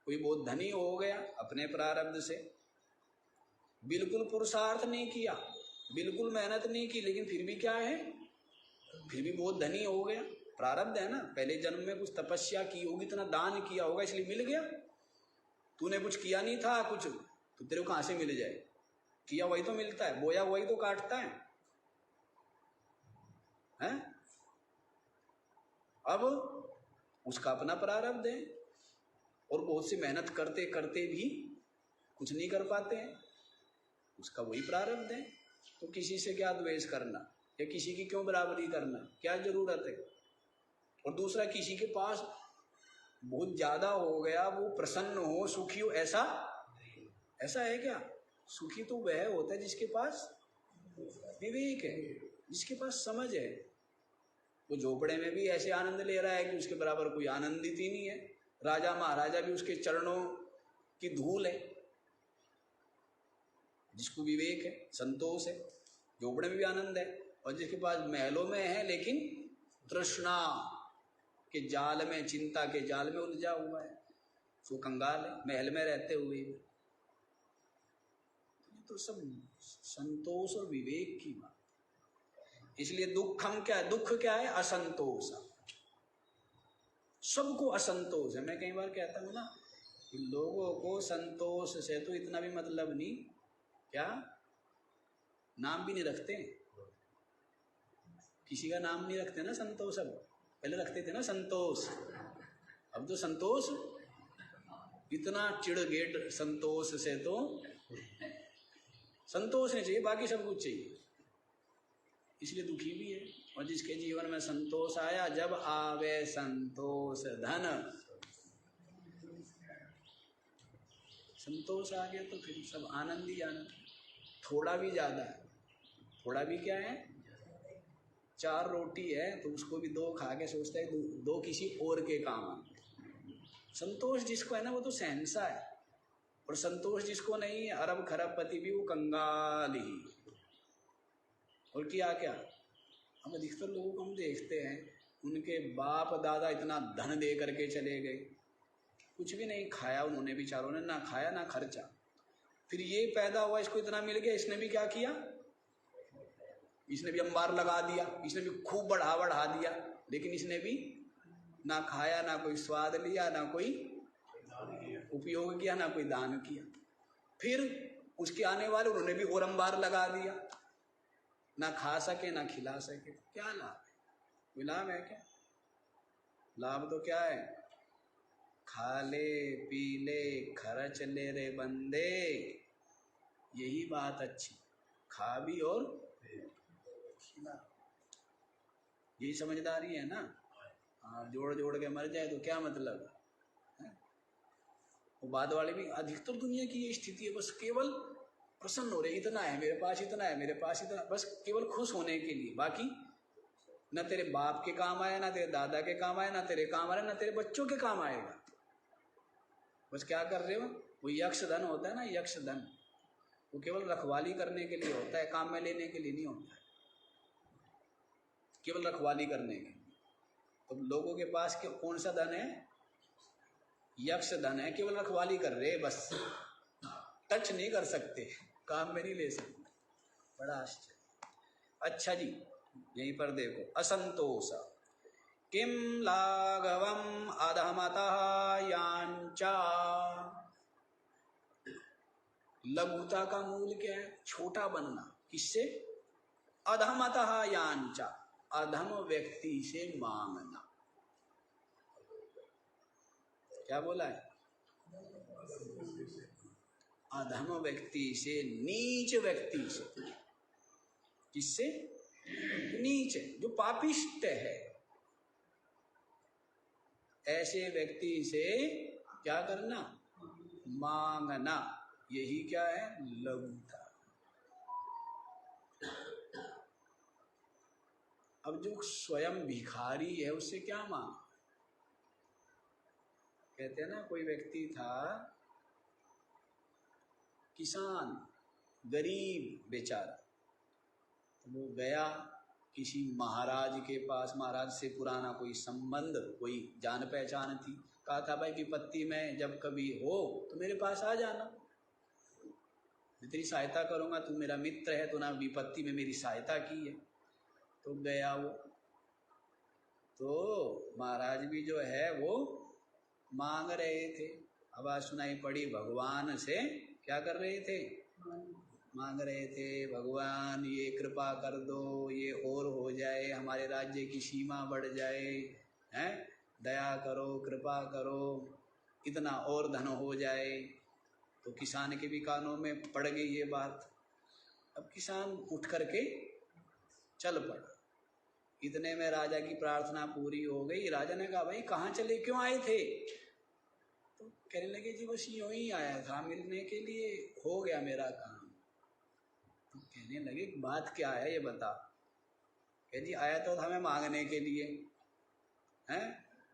कोई बहुत धनी हो गया अपने प्रारब्ध से, बिल्कुल पुरुषार्थ नहीं किया, बिल्कुल मेहनत नहीं की, लेकिन फिर भी क्या है, फिर भी बहुत धनी हो गया। प्रारब्ध है ना, पहले जन्म में कुछ तपस्या की होगी, इतना दान किया होगा, इसलिए मिल गया। तूने कुछ किया नहीं था कुछ, तो तेरे को कहां से मिल जाए? किया वही तो मिलता है, बोया वही तो काटता है, हैं? अब उसका अपना प्रारब्ध है, और बहुत सी मेहनत करते करते भी कुछ नहीं कर पाते हैं, उसका वही प्रारब्ध है। तो किसी से क्या द्वेष करना, या किसी की क्यों बराबरी करना, क्या जरूरत है? और दूसरा, किसी के पास बहुत ज्यादा हो गया, वो प्रसन्न हो, सुखी हो, ऐसा है क्या? सुखी तो वह होता है जिसके पास विवेक है, जिसके पास समझ है। वो झोपड़े में भी ऐसे आनंद ले रहा है कि उसके बराबर कोई आनंदित ही नहीं है। राजा महाराजा भी उसके चरणों की धूल है। जिसको विवेक है, संतोष है, झोपड़े में भी आनंद है। और जिसके पास महलों में है लेकिन तृष्णा के जाल में, चिंता के जाल में उलझा हुआ है, वो कंगाल है महल में रहते हुए। तो सब संतोष और विवेक की बात। इसलिए दुखम क्या है? दुख क्या है? असंतोष। सबको असंतोष है। मैं कई बार कहता हूं ना कि लोगों को संतोष से तो इतना भी मतलब नहीं, क्या नाम भी नहीं रखते, किसी का नाम नहीं रखते ना संतोष। अब पहले रखते थे ना संतोष, अब तो संतोष इतना चिढ़ गेट संतोष से, तो संतोष नहीं चाहिए, बाकी सब कुछ चाहिए, इसलिए दुखी भी है। और जिसके जीवन में संतोष आया, जब आवे संतोष धन, संतोष आ गया तो फिर सब आनंद ही आनंद। थोड़ा भी ज्यादा है, थोड़ा भी क्या है, 4 रोटी है तो उसको भी 2 खा के सोचता है दो किसी और के काम है। संतोष जिसको है ना वो तो सहनसा है, और संतोष जिसको नहीं है, अरब खरबपति भी, वो कंगाल ही। और क्या क्या, हम अधिकतर लोगों को हम देखते हैं, उनके बाप दादा इतना धन दे करके चले गए, कुछ भी नहीं खाया उन्होंने, बेचारों ने ना खाया ना खर्चा। फिर ये पैदा हुआ, इसको इतना मिल गया, इसने भी क्या किया, इसने भी अंबार लगा दिया, इसने भी खूब बढ़ा दिया, लेकिन इसने भी ना खाया, ना कोई स्वाद लिया, ना कोई उपयोग किया, ना कोई दान किया। फिर उसके आने वाले, उन्होंने भी और अंबार लगा दिया, ना खा सके ना खिला सके। क्या लाभ है? कोई लाभ है क्या? लाभ तो क्या है, खा ले पी ले खर्च ले रे बंदे, यही बात अच्छी, खा भी और खिला, यही समझदारी है ना। हाँ, जोड़ जोड़ के मर जाए तो क्या मतलब है? वो बाद वाले भी, अधिकतर दुनिया की ये स्थिति है, बस केवल प्रसन्न हो रहे, इतना है मेरे पास, इतना है मेरे पास, इतना, बस केवल खुश होने के लिए। बाकी न तेरे बाप के काम आया, ना तेरे दादा के काम आया, ना तेरे काम आया, ना तेरे बच्चों के काम आएगा। बस क्या कर रहे हो, वो यक्ष धन होता है ना, यक्ष धन, वो केवल रखवाली करने के लिए होता है, काम में लेने के लिए नहीं होता है, केवल रखवाली करने के लिए। तो लोगों के पास कौन सा धन है? यक्ष धन है, केवल रखवाली कर रहे, बस टच नहीं कर सकते, काम में नहीं ले सकते। बड़ा आश्चर्य। अच्छा जी, यहीं पर देखो, असंतोष किम लाघवम अधमतः यांचा। लघुता का मूल क्या है? छोटा बनना। किससे? अधमतः यांचा, अधम व्यक्ति से मांगना। क्या बोला है? अधम व्यक्ति से, नीच व्यक्ति से। किससे? नीच, जो पापिष्ट है, ऐसे व्यक्ति से क्या करना? मांगना। यही क्या है? लघुता। अब जो स्वयं भिखारी है उससे क्या मांग? कहते हैं ना, कोई व्यक्ति था किसान, गरीब बेचारा, तो वो गया किसी महाराज के पास, महाराज से पुराना कोई संबंध, कोई जान पहचान थी, कहा था भाई विपत्ति में जब कभी हो तो मेरे पास आ जाना, मैं तेरी सहायता करूंगा, तू मेरा मित्र है, तू ना विपत्ति में मेरी सहायता की है। तो गया वो, तो महाराज भी जो है वो मांग रहे थे, आवाज सुनाई पड़ी, भगवान से क्या कर रहे थे? मांग रहे थे, भगवान ये कृपा कर दो, ये और हो जाए, हमारे राज्य की सीमा बढ़ जाए, हैं, दया करो, कृपा करो, इतना और धन हो जाए। तो किसान के भी कानों में पड़ गई ये बात। अब किसान उठ करके चल पड़ा। इतने में राजा की प्रार्थना पूरी हो गई। राजा ने कहा भाई कहाँ चले, क्यों आए थे? तो कहने लगे जी बस यूं ही आया था मिलने के लिए, हो गया मेरा काम। तो कहने लगे बात क्या है ये बता। कह जी आया तो हमें मांगने के लिए, हैं,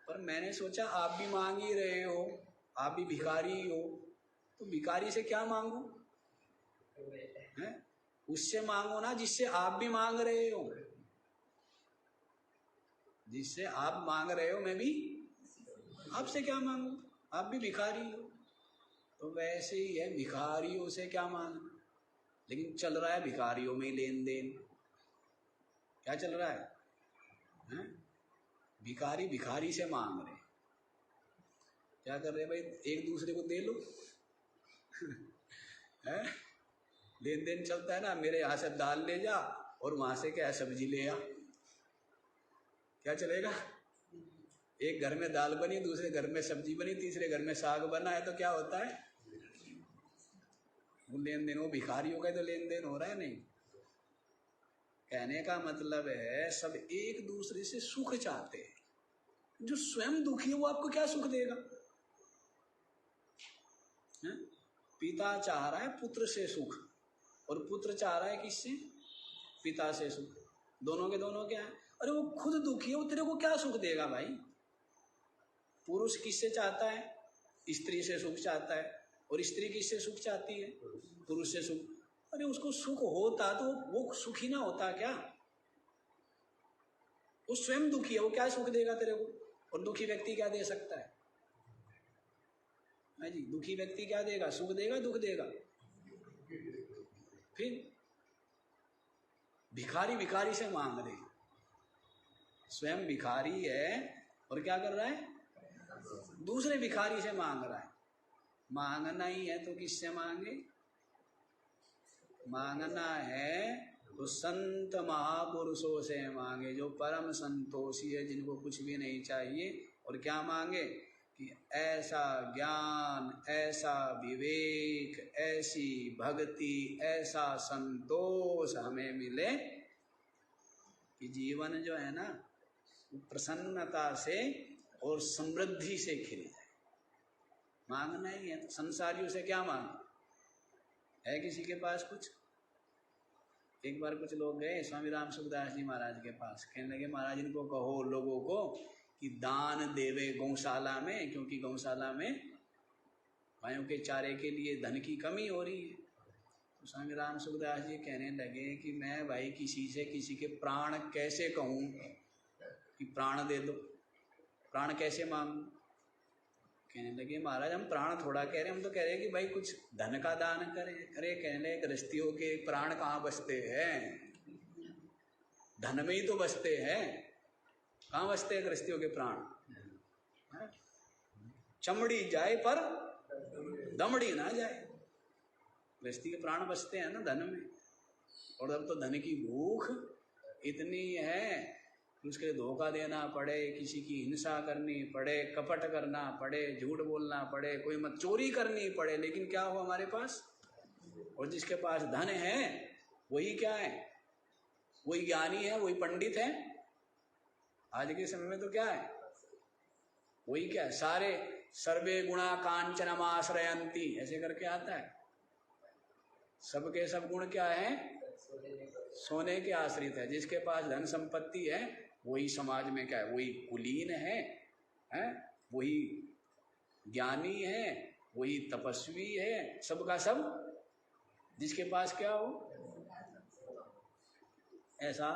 पर मैंने सोचा आप भी मांग ही रहे हो, आप भी भिखारी हो, तो भिखारी से क्या मांगू? हैं, उससे मांगो ना जिससे आप भी मांग रहे हो, जिससे आप मांग रहे हो, मैं भी आपसे क्या मांगू, आप भी भिखारी हो। तो वैसे ही है, भिखारियों से क्या मांगना। लेकिन चल रहा है भिखारियों में लेन देन। क्या चल रहा है? भिखारी भिखारी से मांग रहे, क्या कर रहे भाई, एक दूसरे को दे लो। है, लेन देन चलता है ना, मेरे यहाँ से दाल ले जा और वहां से क्या सब्जी ले आ, क्या चलेगा? एक घर में दाल बनी, दूसरे घर में सब्जी बनी, तीसरे घर में साग बना है, तो क्या होता है? वो लेन देन, वो भिखारियों का तो लेन देन हो रहा है। नहीं, कहने का मतलब है सब एक दूसरे से सुख चाहते हैं। जो स्वयं दुखी है वो आपको क्या सुख देगा? है? पिता चाह रहा है पुत्र से सुख, और पुत्र चाह रहा है किससे? पिता से सुख। दोनों के दोनों क्या है? अरे वो खुद दुखी है, वो तेरे को क्या सुख देगा भाई? पुरुष किससे चाहता है? स्त्री से सुख चाहता है, और स्त्री किससे सुख चाहती है? पुरुष से सुख। अरे उसको सुख होता तो वो सुखी ना होता क्या? वो स्वयं दुखी है, वो क्या सुख देगा तेरे को? और दुखी व्यक्ति क्या दे सकता है? जी, दुखी व्यक्ति क्या देगा? सुख देगा, दुख देगा? फिर भिखारी भिखारी से मांग रहे, स्वयं भिखारी है और क्या कर रहा है? दूसरे भिखारी से मांग रहा है। मांगना ही है तो किससे मांगे? मांगना है तो संत महापुरुषों से मांगे, जो परम संतोषी है, जिनको कुछ भी नहीं चाहिए। और क्या मांगे? कि ऐसा ज्ञान, ऐसा विवेक, ऐसी भक्ति, ऐसा संतोष हमें मिले कि जीवन जो है ना प्रसन्नता से और समृद्धि से खिल जाए। मांगना ही है। तो संसारियों से क्या मांगे? है किसी के पास कुछ? एक बार कुछ लोग गए स्वामी राम सुखदास जी महाराज के पास, कहने लगे महाराज इनको कहो लोगों को कि दान देवे गौशाला में, क्योंकि गौशाला में गायों के चारे के लिए धन की कमी हो रही है। तो स्वामी राम सुखदास जी कहने लगे कि मैं भाई किसी से किसी के प्राण कैसे कहूँ कि प्राण दे दो, प्राण कैसे मांगू? कहने लगे महाराज हम प्राण थोड़ा कह रहे, हम तो कह रहे हैं कि भाई कुछ धन का दान करें। अरे कहने लगे गृहस्थियों के प्राण कहाँ बसते हैं? धन में ही तो बसते हैं। कहाँ बसते हैं गृहस्थियों के प्राण? चमड़ी जाए पर दमड़ी ना जाए। गृहस्थी के प्राण बसते हैं ना धन में। और अब तो धन की भूख इतनी है कि उसके लिए धोखा देना पड़े, किसी की हिंसा करनी पड़े, कपट करना पड़े, झूठ बोलना पड़े, कोई मत चोरी करनी पड़े, लेकिन क्या हो हमारे पास? और जिसके पास धन है वही क्या है? वही ज्ञानी है, वही पंडित है। आज के समय में तो क्या है? वही क्या है? सारे सर्वे गुणा कांचनमाश्रयंती ऐसे करके आता है। सबके सब गुण क्या है? सोने के आश्रित है। जिसके पास धन संपत्ति है वही समाज में क्या है, वही कुलीन है, वही ज्ञानी है, वही तपस्वी है, सबका सब जिसके पास क्या हो, ऐसा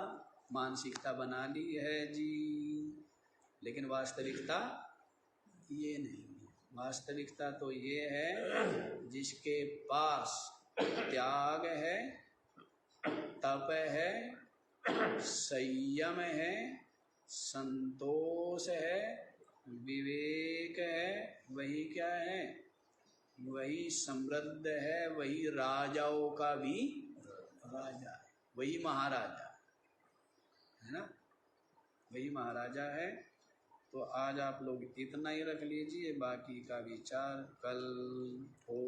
मानसिकता बना ली है जी। लेकिन वास्तविकता ये नहीं है। वास्तविकता तो ये है जिसके पास त्याग है, तप है, संयम है, संतोष है, विवेक है, वही क्या है, वही समृद्ध है, वही राजाओं का भी राजा है, वही महाराजा है ना, वही महाराजा है। तो आज आप लोग इतना ही रख लीजिए, बाकी का विचार कल हो।